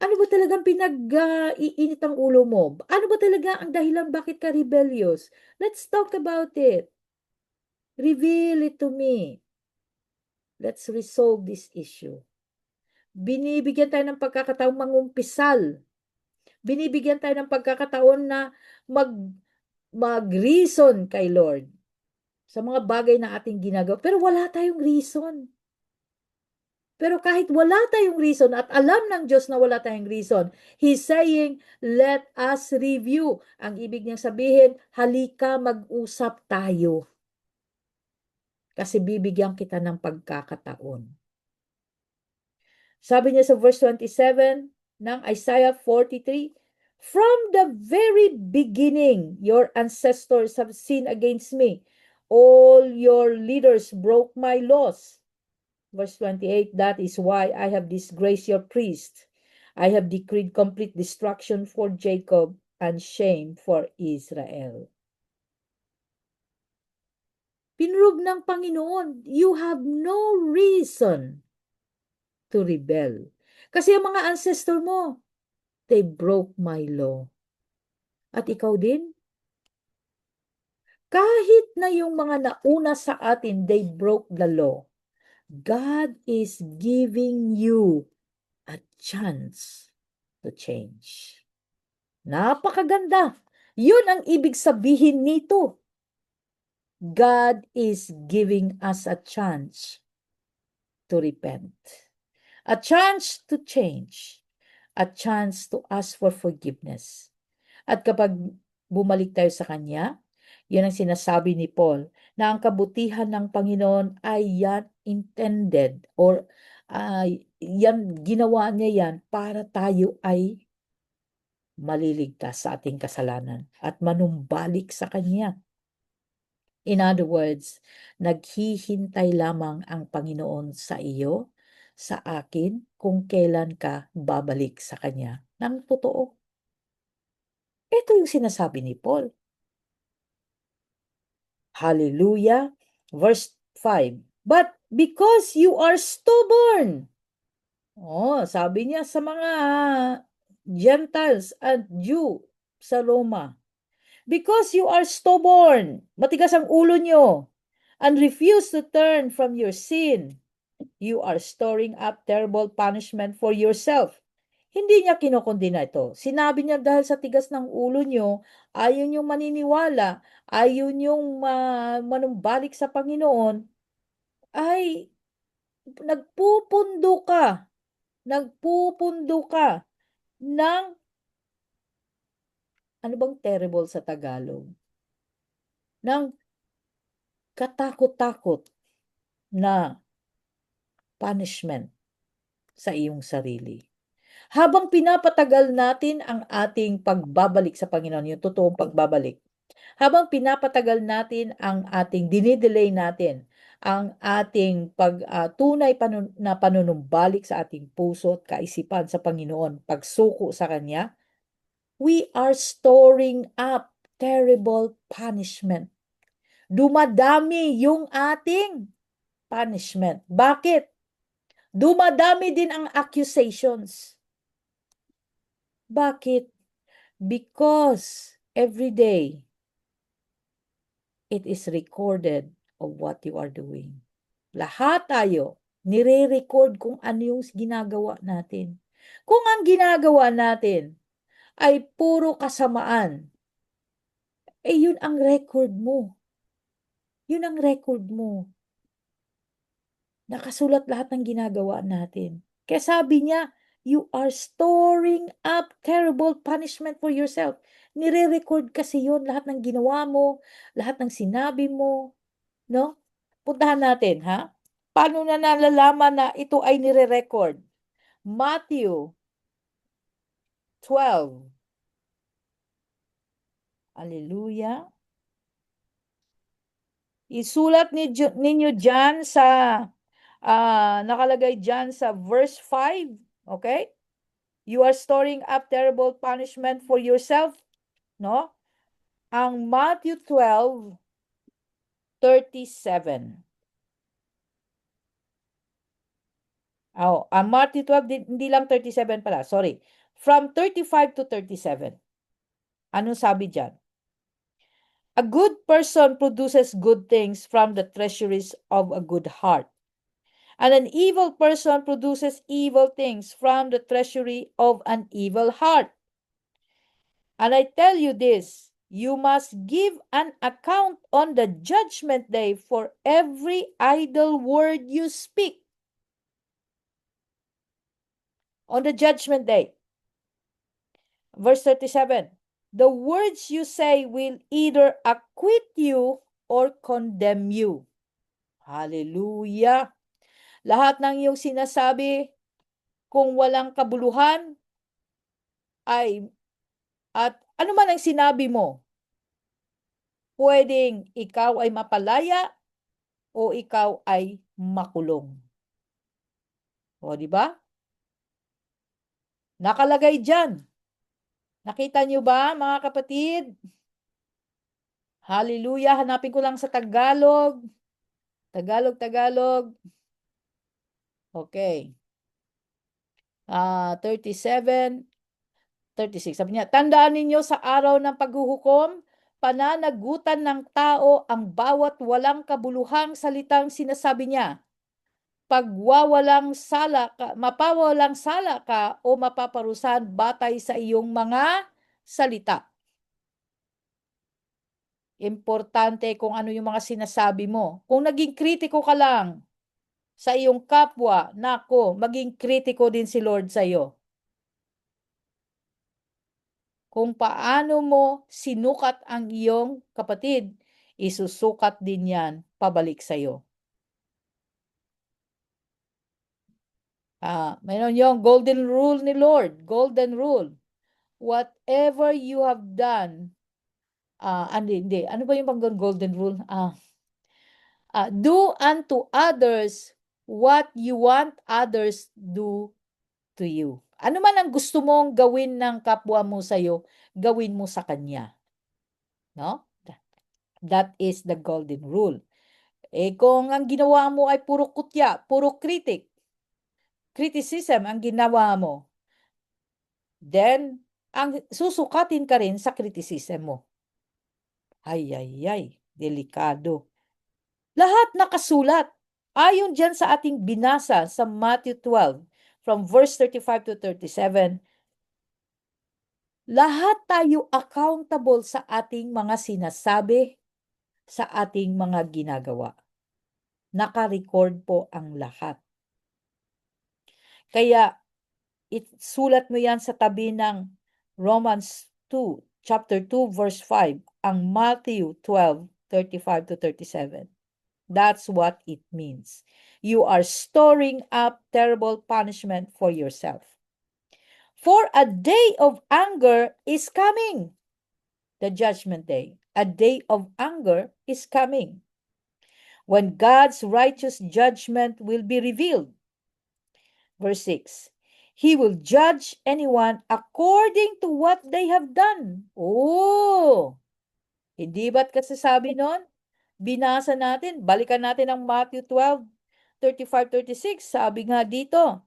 Ano ba talagang pinag-iinit ang ulo mo? Ano ba talaga ang dahilan bakit ka rebellious? Let's talk about it. Reveal it to me. Let's resolve this issue. Binibigyan tayo ng pagkakataong mangumpisal. Binibigyan tayo ng pagkakataon na mag-reason kay Lord sa mga bagay na ating ginagawa. Pero wala tayong reason. Pero kahit wala tayong reason at alam ng Diyos na wala tayong reason, He's saying, let us review. Ang ibig niyang sabihin, halika mag-usap tayo. Kasi bibigyan kita ng pagkakataon. Sabi niya sa verse 27 ng Isaiah 43, from the very beginning, your ancestors have sinned against me. All your leaders broke my laws. Verse 28, that is why I have disgraced your priest. I have decreed complete destruction for Jacob and shame for Israel. Pinrove ng Panginoon, you have no reason to rebel. Kasi ang mga ancestor mo, they broke my law. At ikaw din? Kahit na yung mga nauna sa atin, they broke the law. God is giving you a chance to change. Napakaganda. Yun ang ibig sabihin nito. God is giving us a chance to repent. A chance to change. A chance to ask for forgiveness. At kapag bumalik tayo sa Kanya, yan ang sinasabi ni Paul, na ang kabutihan ng Panginoon ay yan intended or yan, ginawa niya yan para tayo ay maliligtas sa ating kasalanan at manumbalik sa Kanya. In other words, naghihintay lamang ang Panginoon sa iyo, sa akin, kung kailan ka babalik sa Kanya ng totoo. Ito yung sinasabi ni Paul. Hallelujah. Verse 5. But because you are stubborn. Sabi niya sa mga Gentiles at Jew sa Roma. Because you are stubborn. Matigas ang ulo nyo. And refuse to turn from your sin. You are storing up terrible punishment for yourself Hindi niya kinokondena ito. Sinabi niya dahil sa tigas ng ulo niyo, ayaw niyong maniniwala, ayaw niyong manumbalik sa Panginoon, ay nagpupundo ka, nagpupundo ka ng, ano bang terrible sa Tagalog? Ng katakot-takot na punishment sa iyong sarili. Habang pinapatagal natin ang ating pagbabalik sa Panginoon, yung totoong pagbabalik, habang pinapatagal natin ang ating dinidelay natin, ang ating tunay na panunumbalik sa ating puso at kaisipan sa Panginoon, pagsuko sa Kanya, we are storing up terrible punishment. Dumadami yung ating punishment. Bakit? Dumadami din ang accusations. Bakit? Because every day, it is recorded of what you are doing. Lahat tayo, nire-record kung ano yung ginagawa natin. Kung ang ginagawa natin ay puro kasamaan, yun ang record mo. Yun ang record mo. Nakasulat lahat ng ginagawa natin. Kaya sabi niya, you are storing up terrible punishment for yourself. Nire-record kasi yun, lahat ng ginawa mo, lahat ng sinabi mo, no? Puntahan natin, ha? Paano na nalalaman na ito ay nire-record? Matthew 12. Hallelujah. Isulat ninyo dyan sa, nakalagay dyan sa verse 5. Okay? You are storing up terrible punishment for yourself. No? Ang Matthew 12:37. Ang Matthew 12, hindi lang 37 pala. Sorry. From 35 to 37. Anong sabi dyan? A good person produces good things from the treasuries of a good heart. And an evil person produces evil things from the treasury of an evil heart. And I tell you this, you must give an account on the judgment day for every idle word you speak. On the judgment day. Verse 37. The words you say will either acquit you or condemn you. Hallelujah. Lahat ng iyong sinasabi, kung walang kabuluhan, at ano man ang sinabi mo, pwedeng ikaw ay mapalaya o ikaw ay makulong. O, di ba? Nakalagay dyan. Nakita niyo ba, mga kapatid? Hallelujah. Hanapin ko lang sa Tagalog. Tagalog. Okay. 37, 36. Sabi niya, tandaan ninyo sa araw ng paghuhukom, pananagutan ng tao ang bawat walang kabuluhang salitang sinasabi niya. Mapawalang sala ka o mapaparusahan batay sa iyong mga salita. Importante kung ano yung mga sinasabi mo. Kung naging kritiko ka lang sa iyong kapwa, nako, maging kritiko din si Lord sa iyo. Kung paano mo sinukat ang iyong kapatid, isusukat din yan pabalik sa iyo. Mayroon yung golden rule ni Lord. Golden rule. Whatever you have done, hindi. Ano ba yung golden rule? Do unto others what you want others do to you. Ano man ang gusto mong gawin ng kapwa mo sa'yo, gawin mo sa kanya. No? That is the golden rule. Kung ang ginawa mo ay puro kutya, puro criticism ang ginawa mo, then, ang susukatin ka rin sa criticism mo. Ay, delikado. Lahat nakasulat. Ayon dyan sa ating binasa sa Matthew 12, from verse 35 to 37, lahat tayo accountable sa ating mga sinasabi, sa ating mga ginagawa. Naka-record po ang lahat. Kaya, sulat mo yan sa tabi ng Romans 2, chapter 2, verse 5, ang Matthew 12, 35 to 37. That's what it means. You are storing up terrible punishment for yourself. For a day of anger is coming. The judgment day. A day of anger is coming, when God's righteous judgment will be revealed. Verse 6. He will judge anyone according to what they have done. Oh! Hindi ba't kasasabi nun? Binasa natin, balikan natin ang Matthew 12, 35, 36. Sabi nga dito,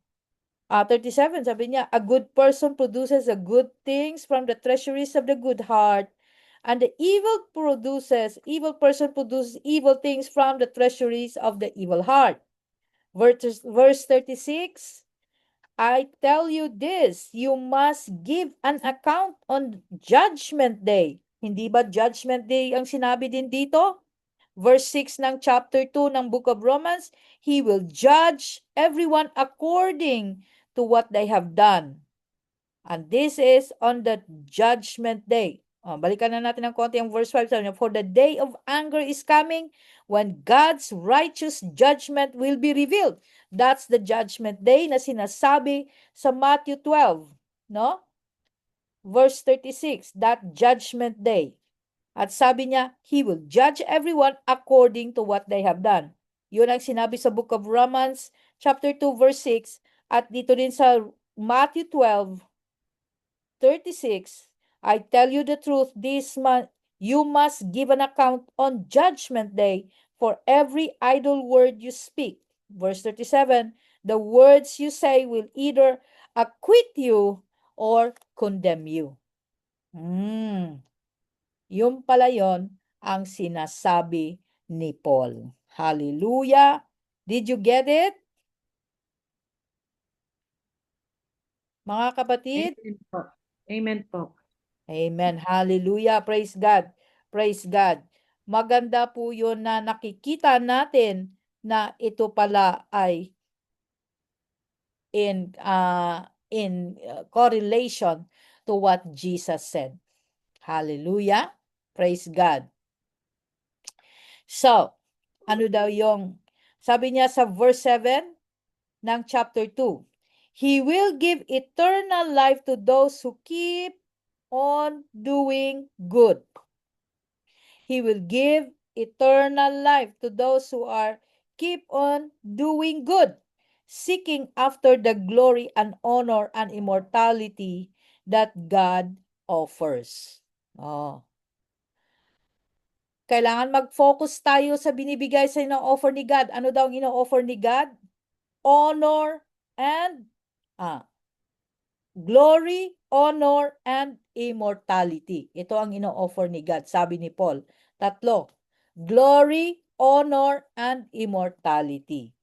37, sabi niya, a good person produces the good things from the treasuries of the good heart, and the evil person produces evil things from the treasuries of the evil heart. Verse 36, I tell you this, you must give an account on judgment day. Hindi ba judgment day ang sinabi din dito? Verse 6 ng chapter 2 ng Book of Romans, He will judge everyone according to what they have done. And this is on the judgment day. Balikan na natin ng konti ang verse 5. For the day of anger is coming when God's righteous judgment will be revealed. That's the judgment day na sinasabi sa Matthew 12. No? Verse 36, that judgment day. At sabi niya, He will judge everyone according to what they have done. Yun ang sinabi sa Book of Romans, chapter 2, verse 6, at dito rin sa Matthew 12, 36, I tell you the truth, this month you must give an account on judgment day for every idle word you speak. Verse 37, the words you say will either acquit you or condemn you. Yung pala yon ang sinasabi ni Paul. Hallelujah! Did you get it? Mga kapatid? Amen po. Amen po. Amen. Hallelujah. Praise God. Praise God. Maganda po yun na nakikita natin na ito pala ay in correlation to what Jesus said. Hallelujah. Praise God. So, ano daw yung, sabi niya sa verse 7 ng chapter 2, He will give eternal life to those who keep on doing good. He will give eternal life to those who keep on doing good, seeking after the glory and honor and immortality that God offers. Kailangan mag-focus tayo sa binibigay sa ino-offer ni God. Ano daw ang ino-offer ni God? Honor and glory, honor, and immortality. Ito ang ino-offer ni God, sabi ni Paul. 3. Glory, honor, and immortality.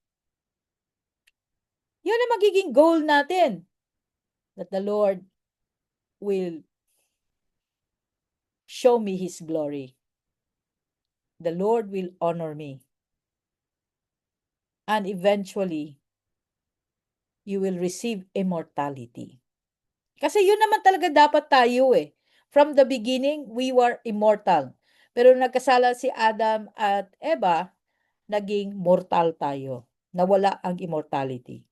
Yun ang magiging goal natin. That the Lord will show me His glory. The Lord will honor me. And eventually, you will receive immortality. Kasi yun naman talaga dapat tayo eh. From the beginning, we were immortal. Pero nagkasala si Adam at Eva, naging mortal tayo. Nawala ang immortality.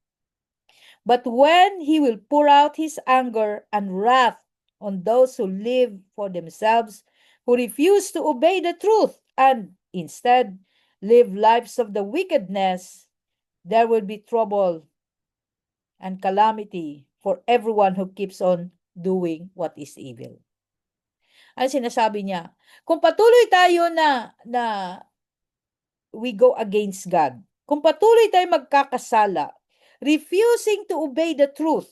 But when He will pour out His anger and wrath on those who live for themselves, who refuse to obey the truth, and instead live lives of the wickedness, there will be trouble and calamity for everyone who keeps on doing what is evil. Ano sinasabi niya? Kung patuloy tayo na we go against God, kung patuloy tayo magkakasala, refusing to obey the truth,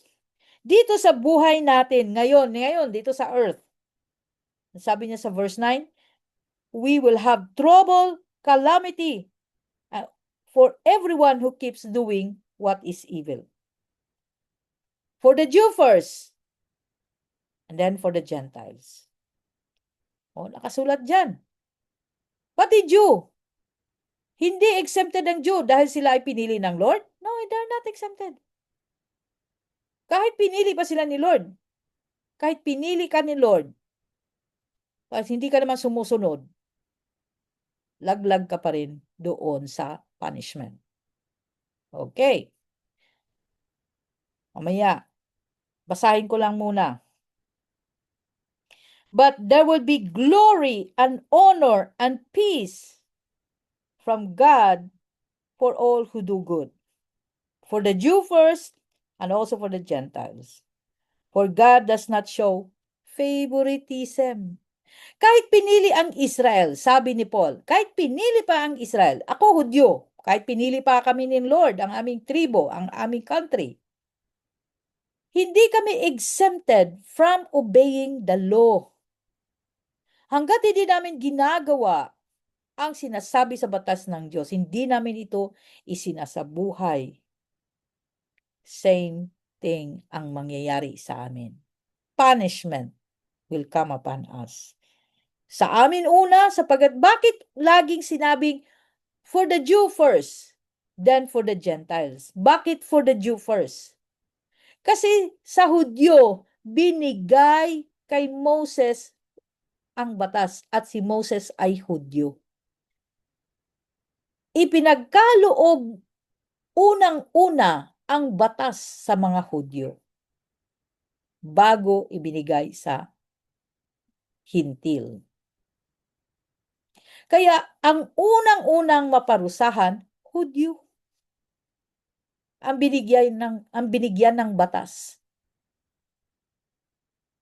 dito sa buhay natin, ngayon, dito sa earth, sabi niya sa verse 9, we will have trouble, calamity, for everyone who keeps doing what is evil. For the Jew first, and then for the Gentiles. O, nakasulat dyan. Pati Jew. Hindi exempted ang Jew dahil sila ay pinili ng Lord? No, they're not exempted. Kahit pinili pa sila ni Lord, kahit pinili ka ni Lord, kahit hindi ka naman sumusunod, laglag ka pa rin doon sa punishment. Okay. Mamaya, basahin ko lang muna. But there will be glory and honor and peace from God for all who do good. For the Jew first, and also for the Gentiles. For God does not show favoritism. Kahit pinili ang Israel, sabi ni Paul, kahit pinili pa ang Israel, ako Hudyo, kahit pinili pa kami ni Lord, ang aming tribo, ang aming country, hindi kami exempted from obeying the law. Hanggat hindi namin ginagawa ang sinasabi sa batas ng Diyos, hindi namin ito isinasabuhay. Same thing ang mangyayari sa amin. Punishment will come upon us. Sa amin una, sapagat bakit laging sinabing for the Jew first, then for the Gentiles? Bakit for the Jew first? Kasi sa Hudyo, binigay kay Moses ang batas at si Moses ay Hudyo. Ipinagkaloob unang-una ang batas sa mga Hudyo bago ibinigay sa Hintil. Kaya ang unang-unang maparusahan, Hudyo. Ang binigyan ng batas.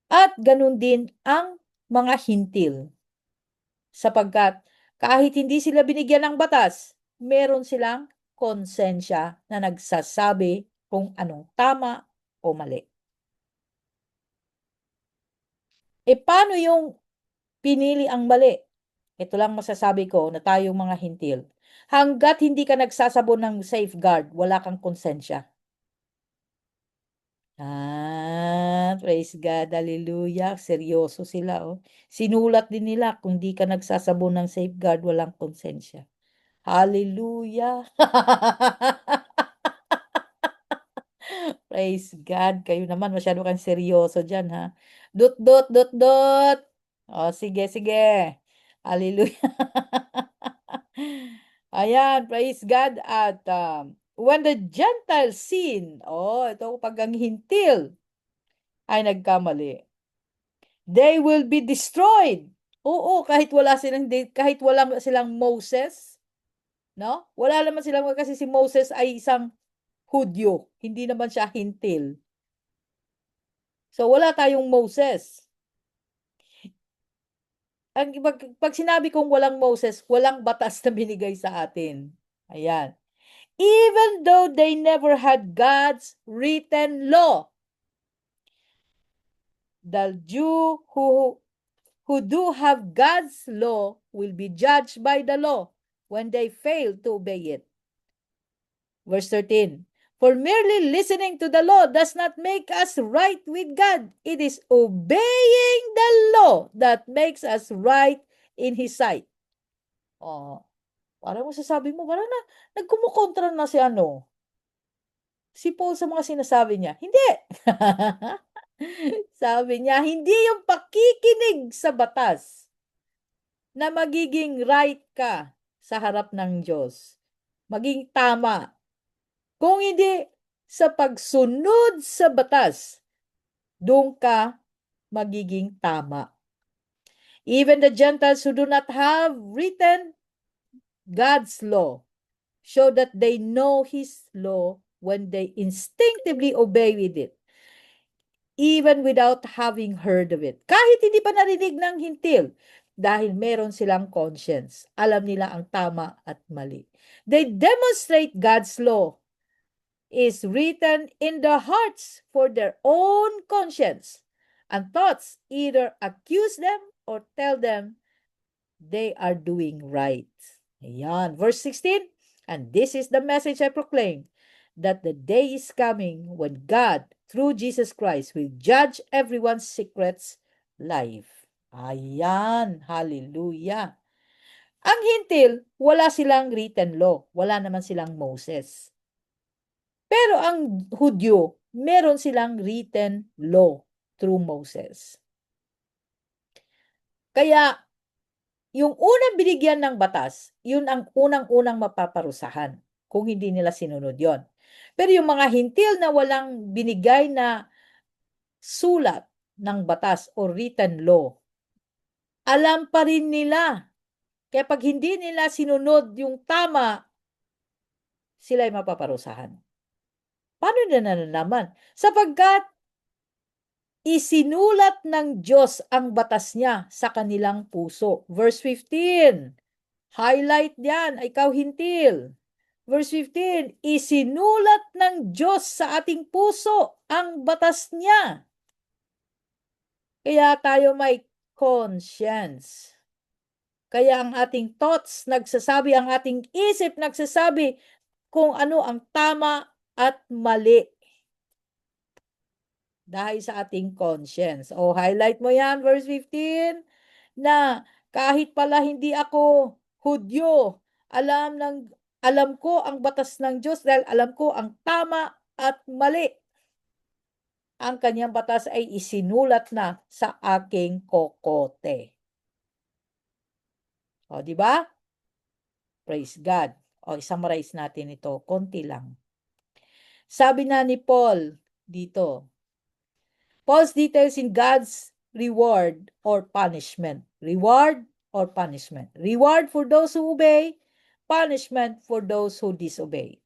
At ganun din ang mga Hintil. Sapagkat kahit hindi sila binigyan ng batas, meron silang konsensya na nagsasabi kung anong tama o mali. E paano yung pinili ang mali? Ito lang masasabi ko na tayong mga Hintil. Hanggat hindi ka nagsasabon ng safeguard, wala kang konsensya. Praise God, hallelujah. Seryoso sila, oh. Sinulat din nila, kung di ka nagsasabon ng safeguard, walang konsensya. Hallelujah. Praise God. Kayo naman, masyado kang seryoso dyan, ha? Dot, dot, dot, dot. O, sige, sige. Hallelujah. Ayan, praise God. At when the Gentiles sin, ito pag ang Hintil ay nagkamali, they will be destroyed. Oo, kahit wala silang Moses, no? Wala naman silang, kasi si Moses ay isang Hudyo, hindi naman siya Hintil. So wala tayong Moses. Pag sinabi kong walang Moses, walang batas na binigay sa atin. Ayan. Even though they never had God's written law, the Jew who do have God's law will be judged by the law when they fail to obey it. Verse 13. For merely listening to the law does not make us right with God. It is obeying the law that makes us right in His sight. Parang masasabi mo, parang nagkumukontra na si Paul sa mga sinasabi niya. Hindi! Sabi niya, hindi yung pakikinig sa batas na magiging right ka sa harap ng Diyos. Maging tama. Kung hindi sa pagsunod sa batas, doon ka magiging tama. Even the Gentiles who do not have written God's law show that they know His law when they instinctively obey with it, even without having heard of it. Kahit hindi pa narinig ng Hintil, dahil meron silang conscience. Alam nila ang tama at mali. They demonstrate God's law is written in their hearts for their own conscience, and thoughts either accuse them or tell them they are doing right. Ayan. Verse 16, and this is the message I proclaim, that the day is coming when God, through Jesus Christ, will judge everyone's secrets life. Ayan, hallelujah. Ang hintil, wala silang written law. Wala naman silang Moses. Pero ang Hudyo, meron silang written law through Moses. Kaya, yung unang binigyan ng batas, yun ang unang-unang mapaparusahan kung hindi nila sinunod yon. Pero yung mga hintil na walang binigay na sulat ng batas o written law, alam pa rin nila. Kaya pag hindi nila sinunod yung tama, sila ay mapaparusahan. Paano nila nalaman? Sapagkat isinulat ng Diyos ang batas niya sa kanilang puso. Verse 15. Highlight diyan, ikaw hintil. Verse 15, isinulat ng Diyos sa ating puso ang batas niya. Kaya tayo may conscience. Kaya ang ating thoughts nagsasabi, ang ating isip nagsasabi kung ano ang tama at mali. Dahil sa ating conscience. O highlight mo yan, verse 15, na kahit pala hindi ako Hudyo, alam ko ang batas ng Diyos dahil alam ko ang tama at mali. Ang kanyang batas ay isinulat na sa aking kokote. O, di ba? Praise God. O, summarize natin ito. Konti lang. Sabi na ni Paul dito, Paul's details in God's reward or punishment. Reward or punishment. Reward for those who obey, punishment for those who disobey.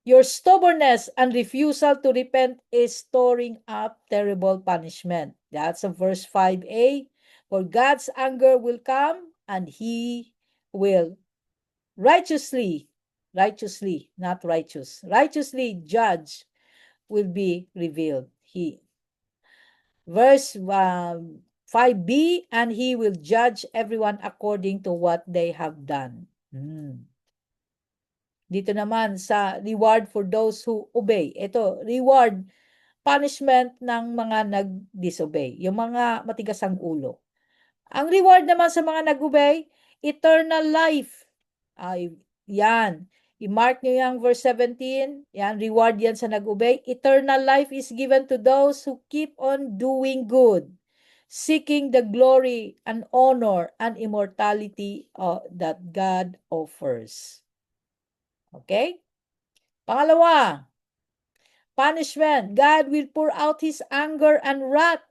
Your stubbornness and refusal to repent is storing up terrible punishment. That's a verse 5a. For God's anger will come and he will righteously, not righteous, righteously judge will be revealed. Verse 5b, and he will judge everyone according to what they have done. Dito naman sa reward for those who obey. Ito, reward, punishment ng mga nag-disobey. Yung mga matigas ang ulo. Ang reward naman sa mga nag-obey, eternal life. Ay, yan. I-mark nyo yung verse 17. Yan, reward yan sa nag-obey. Eternal life is given to those who keep on doing good, seeking the glory and honor and immortality that God offers. Okay? Pangalawa, punishment. God will pour out His anger and wrath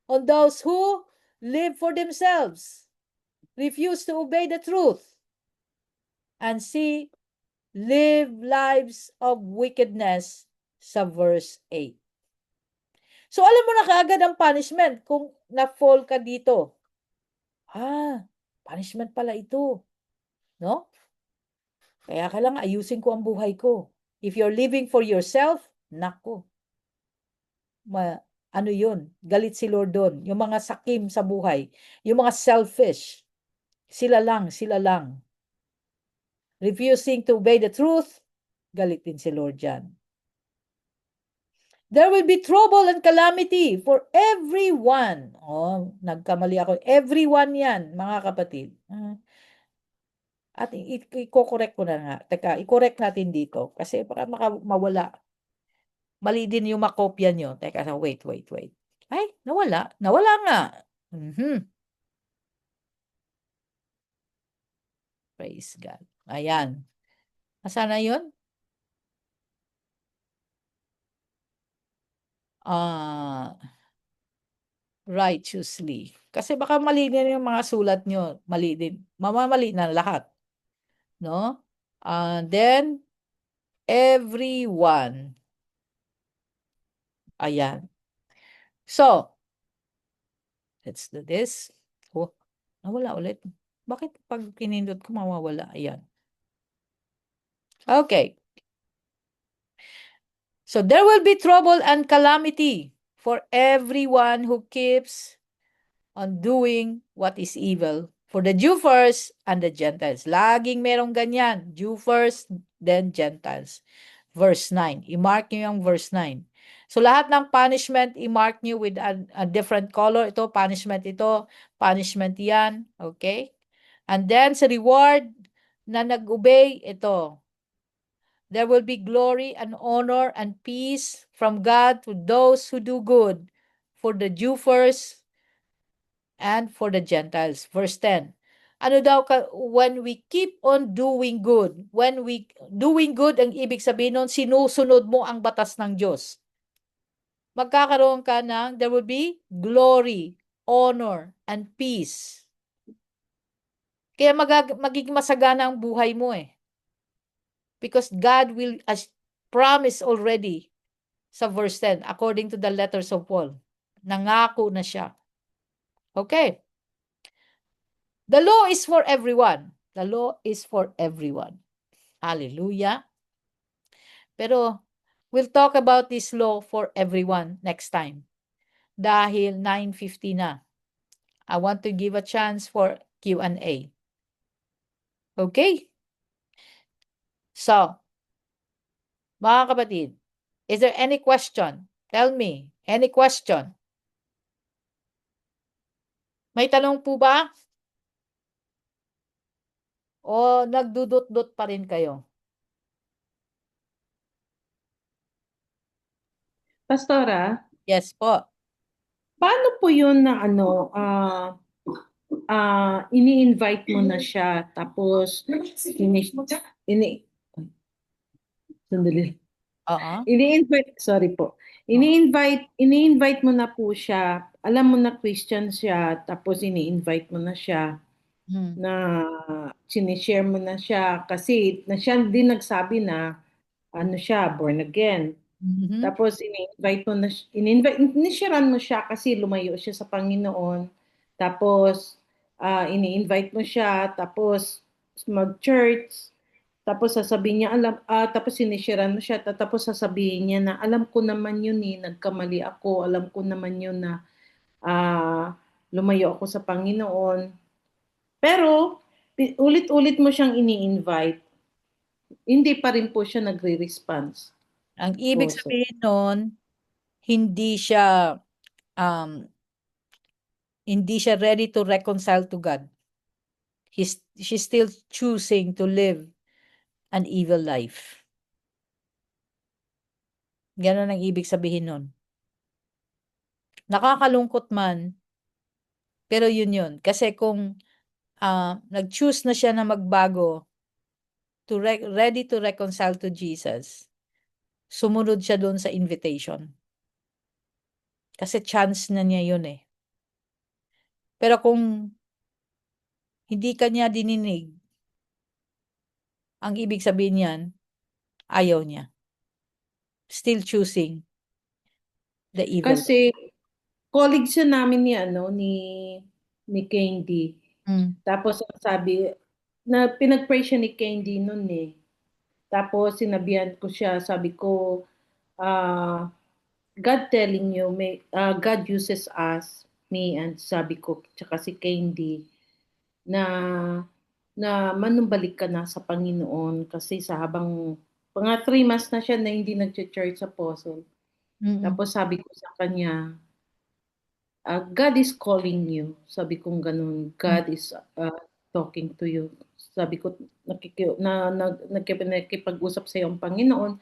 on those who live for themselves, refuse to obey the truth, and live lives of wickedness sa verse 8. So, alam mo na kaagad ang punishment kung na-fall ka dito. Punishment pala ito. No? Kaya kailangan ayusin ko ang buhay ko. If you're living for yourself, nako. Ano yun? Galit si Lord doon. Yung mga sakim sa buhay. Yung mga selfish. Sila lang. Refusing to obey the truth, galit din si Lord dyan. There will be trouble and calamity for everyone. Nagkamali ako. Everyone yan, mga kapatid. At i-correct ko na nga. Teka, i-correct natin dito. Kasi para mawala. Mali din yung makopya nyo. Teka, wait. Ay, nawala. Nawala nga. Praise God. Ayan. Asa na yun? Righteously. Kasi baka mali din yung mga sulat nyo. Mali din. Mamamali na lahat. No? Then, everyone. Ayan. So, let's do this. Nawala ulit. Bakit pag kinindot ko mawawala? Ayan. Okay. So, there will be trouble and calamity for everyone who keeps on doing what is evil. For the Jew first and the Gentiles. Laging merong ganyan. Jew first, then Gentiles. Verse 9. I-mark nyo yung verse 9. So, lahat ng punishment, i-mark nyo with a different color. Ito, punishment yan. Okay? And then, sa reward na nag-obey, ito. There will be glory and honor and peace from God to those who do good, for the Jew first and for the Gentiles. Verse 10. Ano daw when we keep on doing good, doing good, ang ibig sabihin nun, sinusunod mo ang batas ng Diyos. Magkakaroon ka ng, there will be glory, honor, and peace. Kaya magiging masagana ang buhay mo eh. Because God will, as promised already sa verse 10, according to the letters of Paul, nangako na siya. Okay. The law is for everyone. The law is for everyone. Hallelujah. Pero we'll talk about this law for everyone next time. Dahil 9:50 na. I want to give a chance for Q&A. Okay? So, mga kapatid, is there any question? Tell me, any question? May tanong po ba? O nagdudot-dot pa rin kayo? Pastora, Yes po. paano po yun na ini-invite mo na siya tapos sandali. Oo. Sorry po. Ini-invite mo na po siya. Alam mo na Christian siya, tapos ini-invite mo na siya na sinishare mo na siya kasi na siya din nagsabi na ano siya, born again. Mhm. Tapos inisharean mo siya kasi lumayo siya sa Panginoon. Tapos ini-invite mo siya, tapos mag-church, tapos sasabihin niya, tapos sinisharean mo siya, tapos sasabihin niya na, alam ko naman yun nagkamali ako, alam ko naman yun na lumayo ako sa Panginoon. Pero, ulit-ulit mo siyang ini-invite, hindi pa rin po siya nagre-response. Ang ibig sabihin nun, hindi siya ready to reconcile to God. She's still choosing to live an evil life. Ganon ang ibig sabihin nun. Nakakalungkot man, pero yun. Kasi kung nag-choose na siya na magbago, ready to reconcile to Jesus, sumunod siya doon sa invitation. Kasi chance na niya yun eh. Pero kung hindi kanya dininig, ang ibig sabihin niyan, ayaw niya. Still choosing the evil. Kasi colleague siya namin ni Candy. Tapos sabi na pinag-pray siya ni Candy noon eh. Tapos sinabihan ko siya, sabi ko God telling you, God uses us, me and sabi ko, tsaka si Candy, na manumbalik ka na sa Panginoon kasi sa habang mga 3 months na siya na hindi nag-church apostle. Tapos sabi ko sa kanya, God is calling you. Sabi kong ganun, God is talking to you. Sabi ko, nakikipag-usap sa iyo ang Panginoon.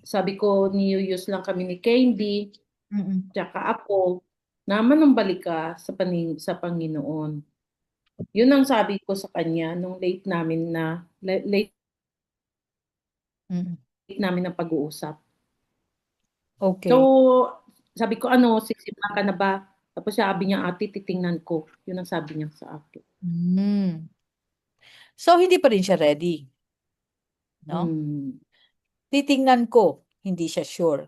Sabi ko, niyuyus lang kami ni Candy, tsaka ako, na manumbalik ka sa Panginoon. Yun ang sabi ko sa kanya nung late namin ng pag-uusap. Okay. So, sabi ko, sisimba ka na ba? Tapos sabi niya, ate, titingnan ko. Yun ang sabi niya sa akin. So, hindi pa rin siya ready. No? Titingnan ko, hindi siya sure.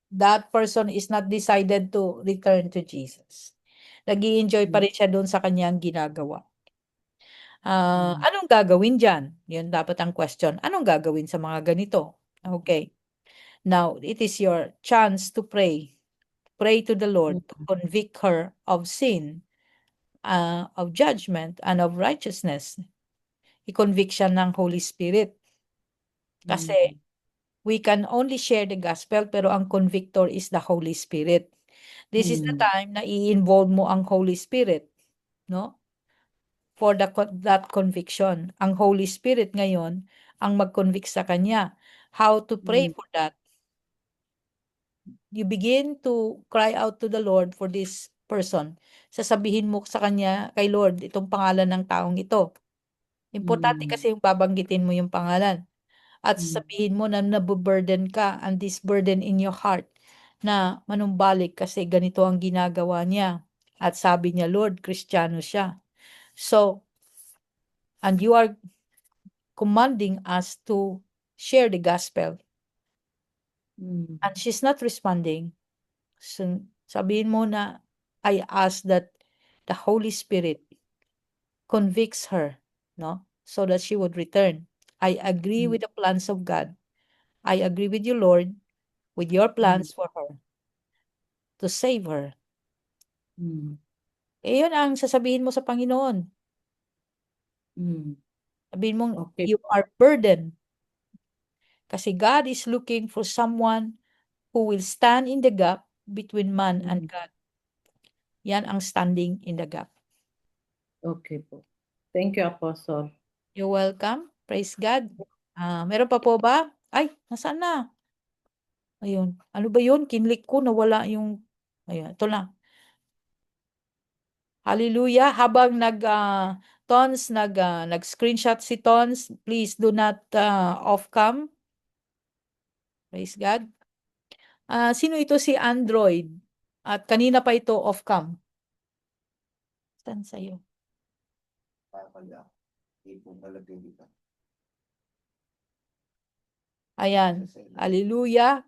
That person is not decided to return to Jesus. Nag-i-enjoy pa rin siya doon sa kanyang ginagawa. Anong gagawin dyan? Yun dapat ang question. Anong gagawin sa mga ganito? Okay. Now, it is your chance to pray. Pray to the Lord to convict her of sin, of judgment, and of righteousness. I-convict siya ng Holy Spirit. Kasi we can only share the gospel pero ang convictor is the Holy Spirit. This is the time na i-involve mo ang Holy Spirit, no? For that conviction. Ang Holy Spirit ngayon ang mag-convict sa kanya. How to pray for that? You begin to cry out to the Lord for this person. Sasabihin mo sa kanya, kay Lord, itong pangalan ng taong ito. Importante kasi yung babanggitin mo yung pangalan. At sasabihin mo na nabuburden ka and this burden in your heart na manumbalik kasi ganito ang ginagawa niya. At sabi niya, Lord, Kristiyano siya. So, and you are commanding us to share the gospel. And she's not responding. So, sabihin mo na, I ask that the Holy Spirit convicts her, no? So that she would return. I agree with the plans of God. I agree with you, Lord, with your plans for her, to save her. Eh, yun ang sasabihin mo sa Panginoon. Sabihin mong, Okay. you are burdened. Kasi God is looking for someone who will stand in the gap between man and God. Yan ang standing in the gap. Okay po. Thank you, Apostle. You're welcome. Praise God. Meron pa po ba? Ay, nasaan na? Ayun. Ano ba yun? Kinlik ko, nawala yung... Ayun, ito na. Hallelujah. Habang nag-screenshot si Tons, please do not off cam. Praise God. Sino ito si Android? At kanina pa ito off cam. Saan sa'yo? Ayan. Hallelujah.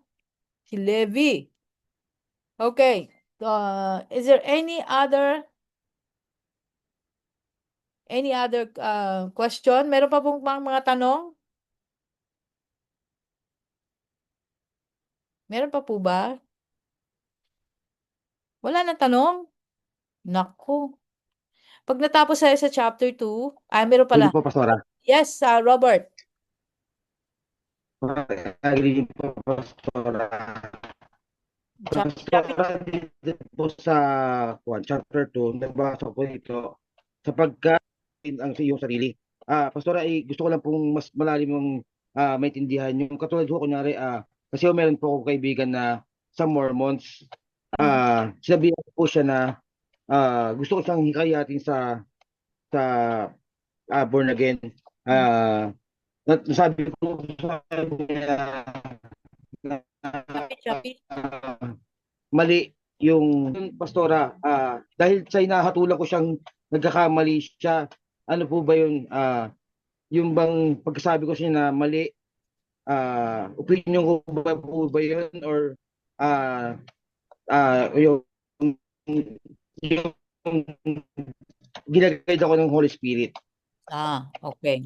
Si Levi. Okay. Is there any other question? Meron pa pong mga tanong? Meron pa po ba? Wala na tanong? Naku. Pag natapos tayo sa chapter 2, meron pala. Hindi po, Pastora. Yes, Robert. Agree po, Pastora. Pastora, dito po sa chapter 2, nagbasa ko ito sapagkat ang iyong sarili. Pastora, gusto ko lang pong mas malalim yung maintindihan. Yung katulad ko, kunyari, kasi meron po akong kaibigan na sa Mormons. Sinabihan ko po siya na gusto ko siyang hikayatin sa born again. Nasabi ko sa kanya Chapi. mali yung pastora, dahil sa hinahatulan ko siyang nagkakamali siya. Ano po ba yun? Yung bang pagkasabi ko siya na mali, opinion ko ba po ba yun? Or yung ginagayad ako ng Holy Spirit? Okay.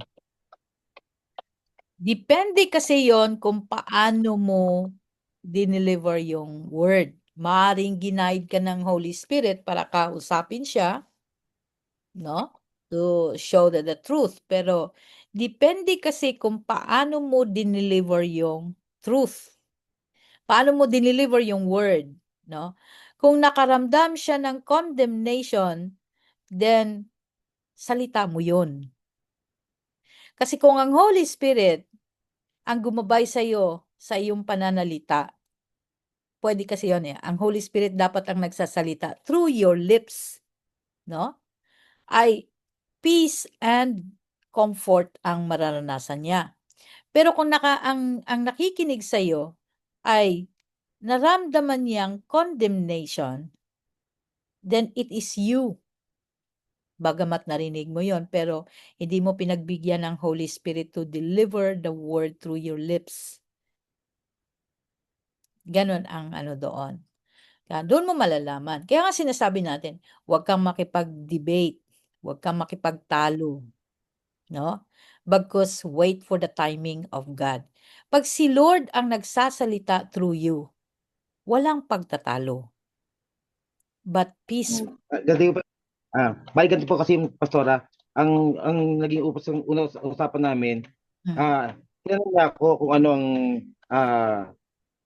Depende kasi yon kung paano mo dineliver yung word. Maaring ginaid ka ng Holy Spirit para kausapin siya, no? To show the truth. Pero depende kasi kung paano mo dineliver yung truth. Paano mo dineliver yung word, no? Kung nakaramdam siya ng condemnation, then salita mo yun. Kasi kung ang Holy Spirit ang gumabay sa iyo sa iyong pananalita, pwede kasi yun eh. Ang Holy Spirit dapat ang nagsasalita through your lips, no? Ay peace and comfort ang mararanasan niya. Pero kung ang nakikinig sa iyo ay naramdaman niyang condemnation, then it is you. Bagamat narinig mo yon, pero hindi mo pinagbigyan ng Holy Spirit to deliver the word through your lips. Ganon ang ano doon. Doon mo malalaman. Kaya nga sinasabi natin, huwag kang makipag-debate, huwag kang makipagtalo, no? Bagkus wait for the timing of God. Pag si Lord ang nagsasalita through you, walang pagtatalo. But peace. Dati ko balik ganito po kasi yung pastora, ang naging unang usapan namin, tinanong niya ako kung ano ang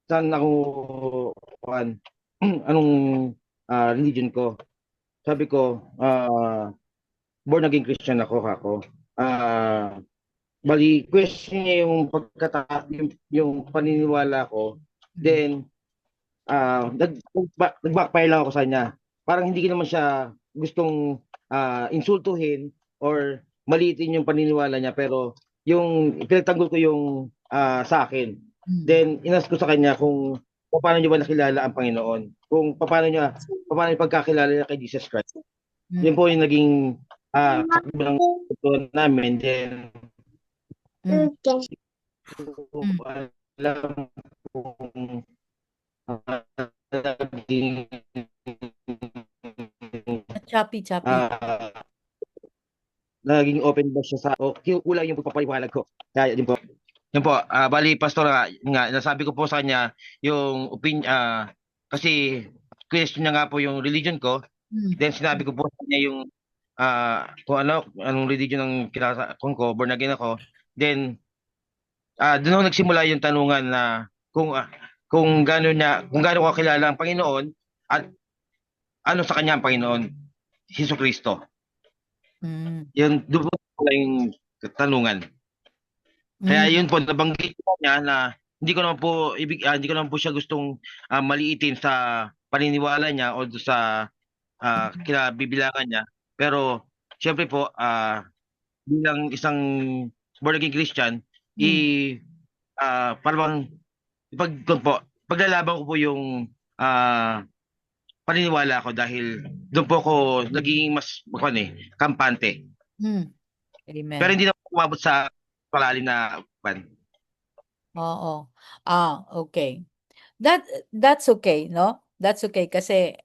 saan ako kuan anong religion ko. Sabi ko, born again Christian ako. Ah, bali question niya yung yung paniniwala ko. Then nag-backfire lang ako sa kanya. Parang hindi ko naman siya gustong insultuhin or maliitin yung paniniwala niya, pero yung pinagtanggol ko yung sa akin. Then inas ko sa kanya kung paano niya ba nakilala ang Panginoon. Kung paano niya pagkakilala niya kay Jesus Christ. Yun po yung naging sakbo ng tutuan namin. Then alam kung naging Choppy. naging open ba siya sa kulang yung pagpapaliwanag ko. Kaya yun po. Yun po, bali pastor nga, nasabi ko po sa kanya yung kasi question niya nga po yung religion ko. Then sinabi ko po sa kanya yung kung anong religion ang kinakasakon ko, born again ako. Then doon ako nagsimula yung tanungan na kung gaano ko kilala ang Panginoon at ano sa kanya ang Panginoon, Hesus Kristo. Yun, doon po yung tanungan. Kaya yun po, nabanggit ko niya na hindi ko naman po siya gustong maliitin sa paniniwala niya o sa kinabibilangan niya. Pero syempre po, bilang isang born again Christian, parang paglalaban ko po yung paniniwala ko dahil doon po ako naging mas kampante. Amen. Pero hindi na po umabot sa palalim na Oo. Okay. That's okay, no? That's okay kasi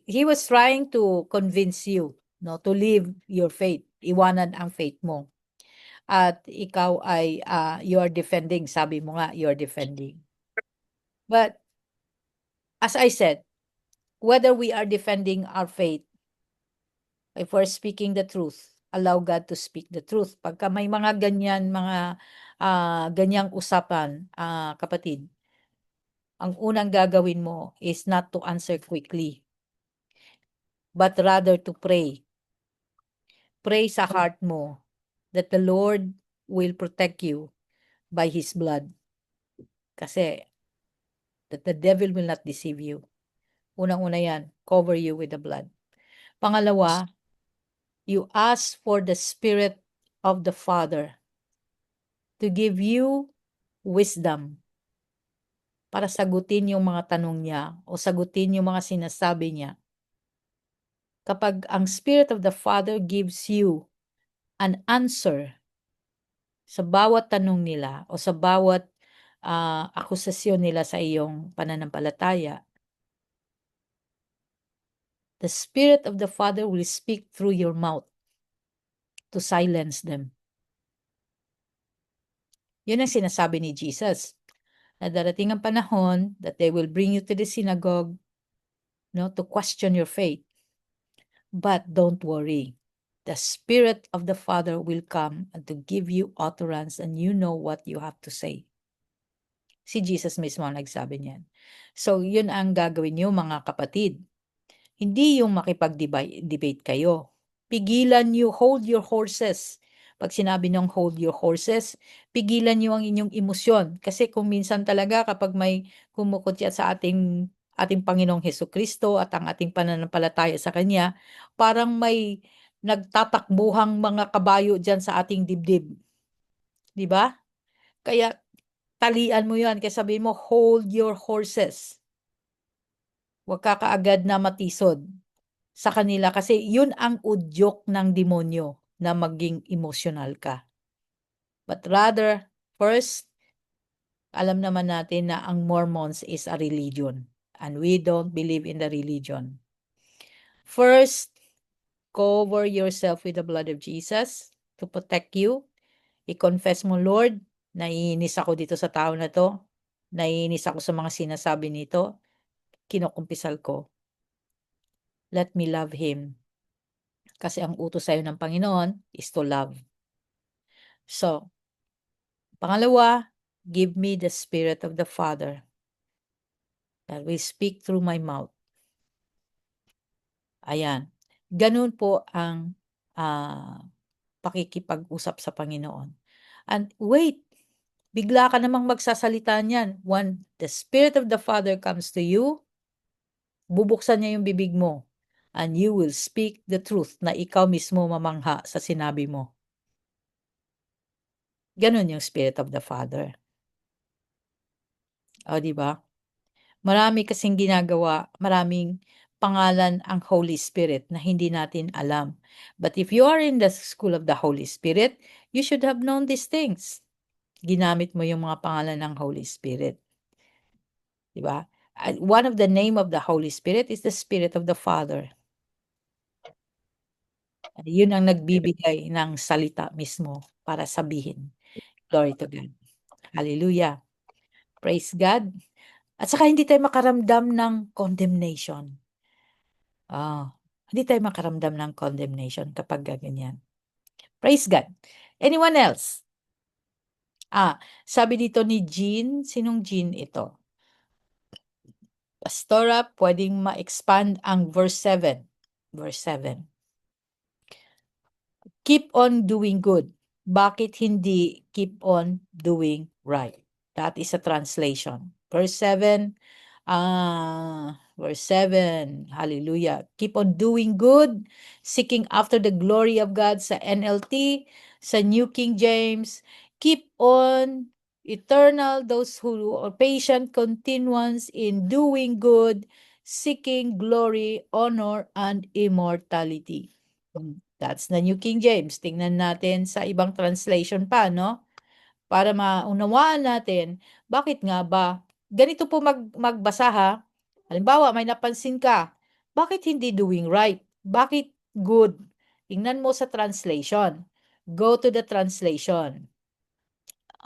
he was trying to convince you, no, to leave your faith. Iwanan ang faith mo. At ikaw ay you are defending, sabi mo nga, you are defending. But as I said, whether we are defending our faith, if we're speaking the truth, allow God to speak the truth. Pagka may mga ganyang usapan, kapatid, ang unang gagawin mo is not to answer quickly, but rather to pray. Pray sa heart mo that the Lord will protect you by His blood. Kasi that the devil will not deceive you. Unang-una yan, cover you with the blood. Pangalawa, you ask for the Spirit of the Father to give you wisdom para sagutin yung mga tanong niya o sagutin yung mga sinasabi niya. Kapag ang Spirit of the Father gives you an answer sa bawat tanong nila o sa bawat akusasyon nila sa iyong pananampalataya, the Spirit of the Father will speak through your mouth to silence them. Yun ang sinasabi ni Jesus, na darating ang panahon that they will bring you to the synagogue, no, to question your faith. But don't worry. The Spirit of the Father will come and to give you utterance and you know what you have to say. Si Jesus mismo ang nagsabi niyan. So, yun ang gagawin niyo mga kapatid. Hindi yung makipag-debate kayo. Pigilan niyo, hold your horses. Pag sinabi niyong hold your horses, pigilan niyo ang inyong emosyon. Kasi kung minsan talaga kapag may kumukutyat sa ating Panginoong Hesukristo at ang ating pananampalataya sa Kanya, parang may nagtatakbuhang mga kabayo dyan sa ating dibdib. Di ba? Kaya talian mo yan. Kaya sabihin mo, hold your horses. Huwag ka kaagad na matisod sa kanila kasi yun ang udyok ng demonyo na maging emotional ka. But rather, first, alam naman natin na ang Mormons is a religion and we don't believe in the religion. First, cover yourself with the blood of Jesus to protect you. I-confess mo, Lord, naiinis ako dito sa tao na to. Naiinis ako sa mga sinasabi nito. Kinukumpisal ko. Let me love him. Kasi ang utos sa'yo ng Panginoon is to love. So, Pangalawa, give me the Spirit of the Father that will speak through my mouth. Ayan. Ganun po ang pakikipag-usap sa Panginoon. And wait, bigla ka namang magsasalita niyan. When the Spirit of the Father comes to you, bubuksan niya yung bibig mo, and you will speak the truth na ikaw mismo mamangha sa sinabi mo. Ganun yung Spirit of the Father. O, di ba? Marami kasing ginagawa, maraming pangalan ang Holy Spirit na hindi natin alam. But if you are in the school of the Holy Spirit, you should have known these things. Ginamit mo yung mga pangalan ng Holy Spirit. Di ba? One of the name of the Holy Spirit is the Spirit of the Father. Yun ang nagbibigay ng salita mismo para sabihin. Glory to God. Hallelujah. Praise God. At saka hindi tayo makaramdam ng condemnation. Hindi tayo makaramdam ng condemnation kapag ganyan. Praise God. Anyone else? Sabi dito ni Jean, sinong Jean ito? Pastora, pwedeng ma-expand ang verse 7. Verse 7. Keep on doing good. Bakit hindi keep on doing right? That is a translation. Verse 7. Verse 7. Hallelujah. Keep on doing good, seeking after the glory of God sa NLT, sa New King James. Keep on eternal, those who are patient continuance in doing good, seeking glory, honor, and immortality. That's the New King James. Tingnan natin sa ibang translation pa, no? Para maunawaan natin, bakit nga ba? Ganito po magbasa ha. Halimbawa, may napansin ka. Bakit hindi doing right? Bakit good? Tingnan mo sa translation. Go to the translation.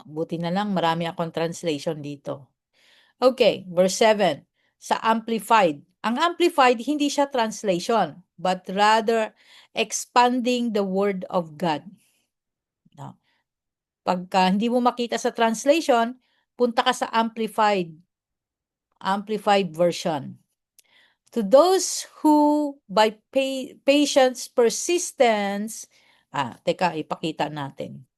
Buti na lang, marami akong translation dito. Okay, verse 7. Sa Amplified. Ang Amplified, hindi siya translation, but rather expanding the Word of God. No. Pagka hindi mo makita sa translation, punta ka sa Amplified version. To those who by patience, persistence, teka, ipakita natin.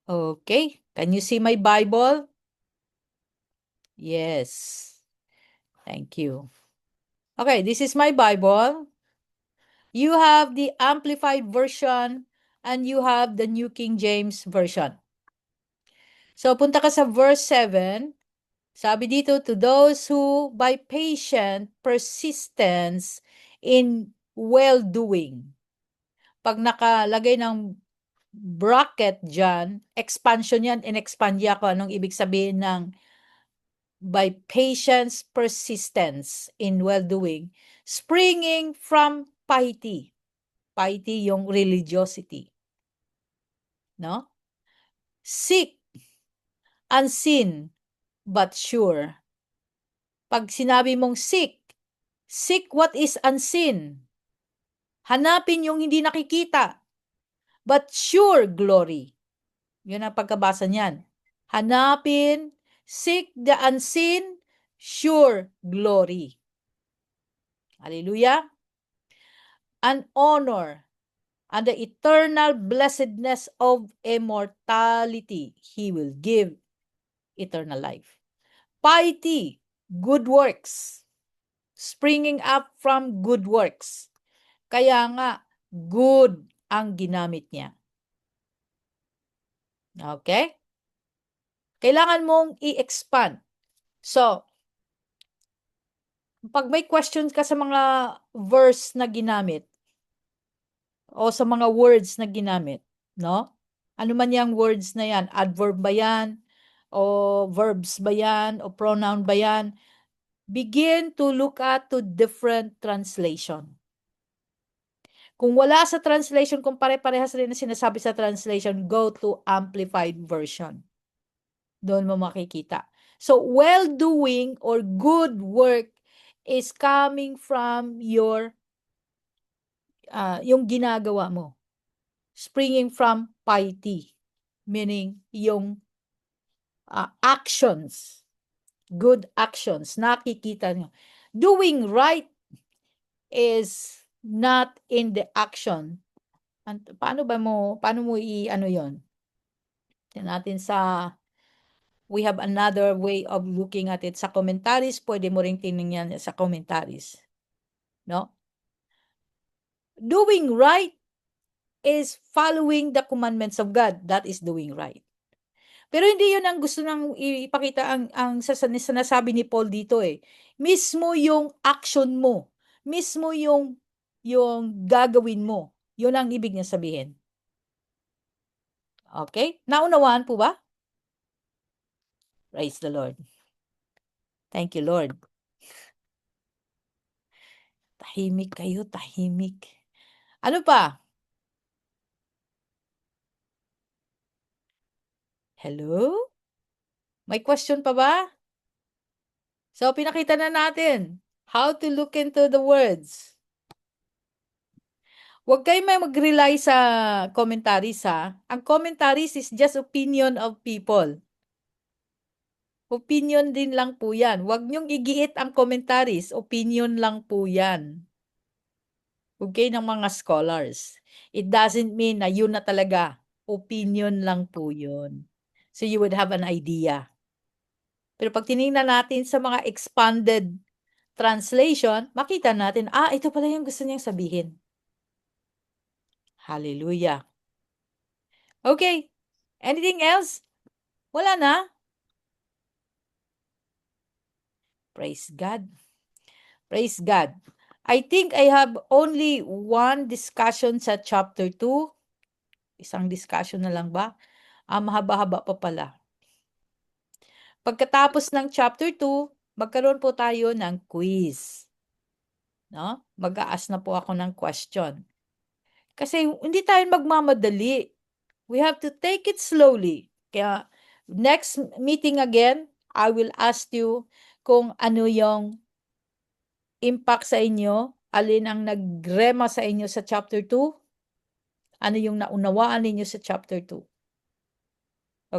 Okay, can you see my Bible? Yes. Thank you. Okay, this is my Bible. You have the Amplified version and you have the New King James version. So, punta ka sa verse 7. Sabi dito, to those who by patient persistence in well-doing. Pag nakalagay ng bracket dyan, expansion yan, in-expand niya ko anong ibig sabihin ng by patience persistence in well-doing, springing from piety. Piety yung religiosity. No? Seek, unseen, but sure. Pag sinabi mong seek what is unseen. Hanapin yung hindi nakikita. But sure glory. Yun ang pagkabasa niyan. Hanapin, seek the unseen, sure glory. Hallelujah. And honor and the eternal blessedness of immortality. He will give eternal life. Piety, good works. Springing up from good works. Kaya nga, good ang ginamit niya. Okay? Kailangan mong i-expand. So, pag may questions ka sa mga verse na ginamit, o sa mga words na ginamit, no? Ano man yung words na yan, adverb ba yan, o verbs ba yan, o pronoun ba yan, begin to look at to different translation. Kung wala sa translation, kung pare-parehas rin na sinasabi sa translation, go to Amplified version. Doon mo makikita. So, well-doing or good work is coming from your yung ginagawa mo. springing from piety, meaning yung actions, good actions, nakikita nyo. Doing right is not in the action. Paano mo i-ano yon? Tingnan natin we have another way of looking at it sa commentaries. Pwede mo ring tingnan yan sa commentaries. No? Doing right is following the commandments of God. That is doing right. Pero hindi yun ang gusto nang ipakita ang sinasabi ni Paul dito eh. Mismo yung action mo. Mismo yung gagawin mo. Yun ang ibig niya sabihin. Okay? Naunawaan po ba? Praise the Lord. Thank you, Lord. Tahimik kayo, tahimik. Ano pa? Hello? May question pa ba? So, pinakita na natin how to look into the words. Huwag kayo may mag-rely sa commentaries ha. Ang commentaries is just opinion of people. Opinion din lang po yan. Huwag niyong igiit ang commentaries. Opinion lang po yan. Okay, ng mga scholars. It doesn't mean na yun na talaga. Opinion lang po yun. So you would have an idea. Pero pag tinignan natin sa mga expanded translation, makita natin, ito pala yung gusto niyang sabihin. Hallelujah. Okay. Anything else? Wala na? Praise God. Praise God. I think I have only one discussion sa chapter 2. Isang discussion na lang ba? Mahaba-haba pa pala. Pagkatapos ng chapter 2, magkaroon po tayo ng quiz. No? Mag-a-ask na po ako ng question. Kasi hindi tayo magmamadali. We have to take it slowly. Kaya next meeting again, I will ask you kung ano yung impact sa inyo, alin ang nagrema sa inyo sa chapter 2, ano yung naunawaan ninyo sa chapter 2.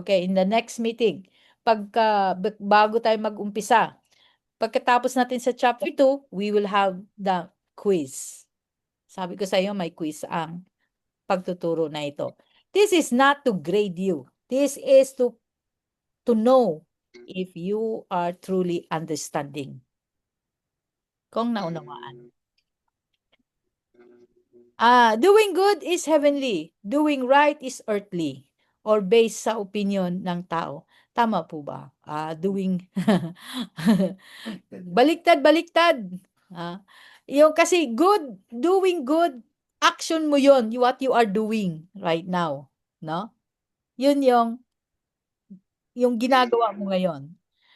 Okay, in the next meeting, bago tayo mag-umpisa, pagkatapos natin sa chapter 2, we will have the quiz. Sabi ko sa iyo, may quiz ang pagtuturo na ito. This is not to grade you. This is to know if you are truly understanding. Kung naunawaan. Doing good is heavenly. Doing right is earthly. Or based sa opinion ng tao. Tama po ba? Doing baliktad. Yung kasi doing good, action mo yun, what you are doing right now. No? Yun yung ginagawa mo ngayon.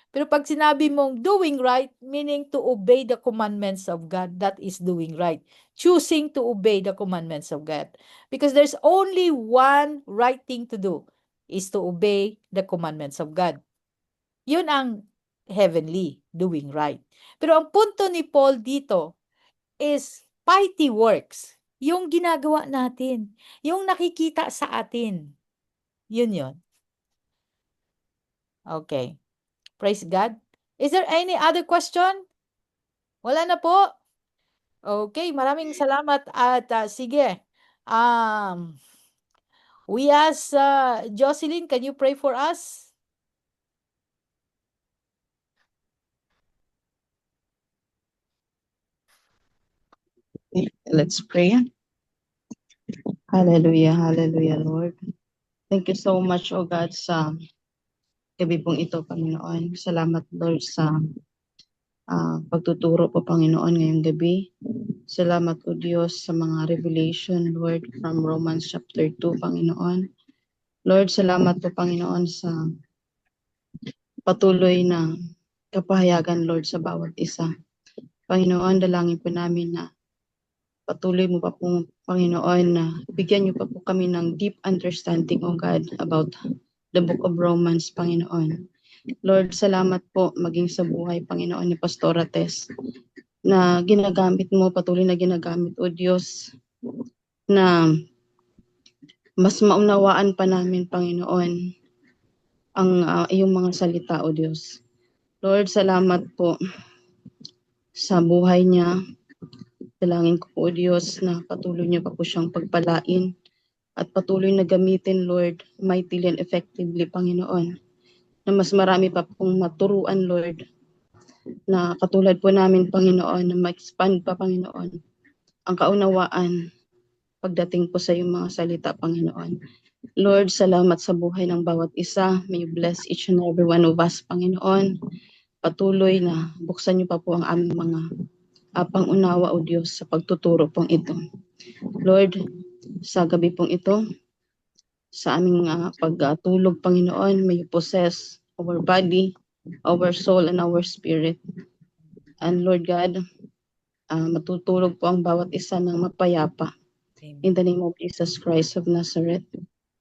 Pero pag sinabi mong doing right, meaning to obey the commandments of God, that is doing right. Choosing to obey the commandments of God. Because there's only one right thing to do, is to obey the commandments of God. Yun ang heavenly, doing right. Pero ang punto ni Paul dito is piety works. Yung ginagawa natin. Yung nakikita sa atin. Yun. Okay. Praise God. Is there any other question? Wala na po? Okay, maraming salamat at sige. We ask Jocelyn, can you pray for us? Let's pray. Hallelujah, hallelujah, Lord. Thank you so much, O God, sa gabi pong ito, Panginoon. Salamat, Lord, sa pagtuturo po, Panginoon, ngayong gabi. Salamat, O Diyos, sa mga revelation, Lord, from Romans chapter 2, Panginoon. Lord, salamat po, Panginoon, sa patuloy na kapahayagan, Lord, sa bawat isa. Panginoon, dalangin po namin na patuloy mo pa po, Panginoon, na bigyan niyo pa po kami ng deep understanding, O God, about the book of Romans, Panginoon. Lord, salamat po maging sa buhay, Panginoon, ni Pastora Tess, na ginagamit mo, patuloy na ginagamit, O Diyos, na mas maunawaan pa namin, Panginoon, ang iyong mga salita, O Diyos. Lord, salamat po sa buhay niya. Dalangin ko po, O Diyos, na patuloy niyo pa po siyang pagpalain at patuloy na gamitin, Lord, mightily and effectively, Panginoon, na mas marami pa pong maturuan, Lord, na katulad po namin, Panginoon, na ma-expand pa, Panginoon, ang kaunawaan pagdating po sa iyong mga salita, Panginoon. Lord, salamat sa buhay ng bawat isa. May you bless each and every one of us, Panginoon. Patuloy na buksan niyo pa po ang aming mga pangunawa, O Diyos, sa pagtuturo pong ito. Lord, sa gabi pong ito, sa aming pagtulog, Panginoon, may you possess our body, our soul, and our spirit. And Lord God, matutulog po ang bawat isa ng mapayapa. In Amen. the name of Jesus Christ of Nazareth.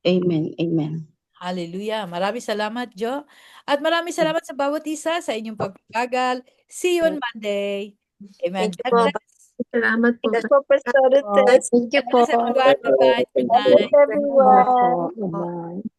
Amen. Amen. Hallelujah. Maraming salamat, Jo. At maraming salamat sa bawat isa sa inyong pagpapagal. See you on Monday. Amen. Thank you God po. bless. Salamat po. Thanks po, Pastor Ted. Thank you God po. bless everyone. Bye-bye. Good God bless night. everyone. Bye-bye.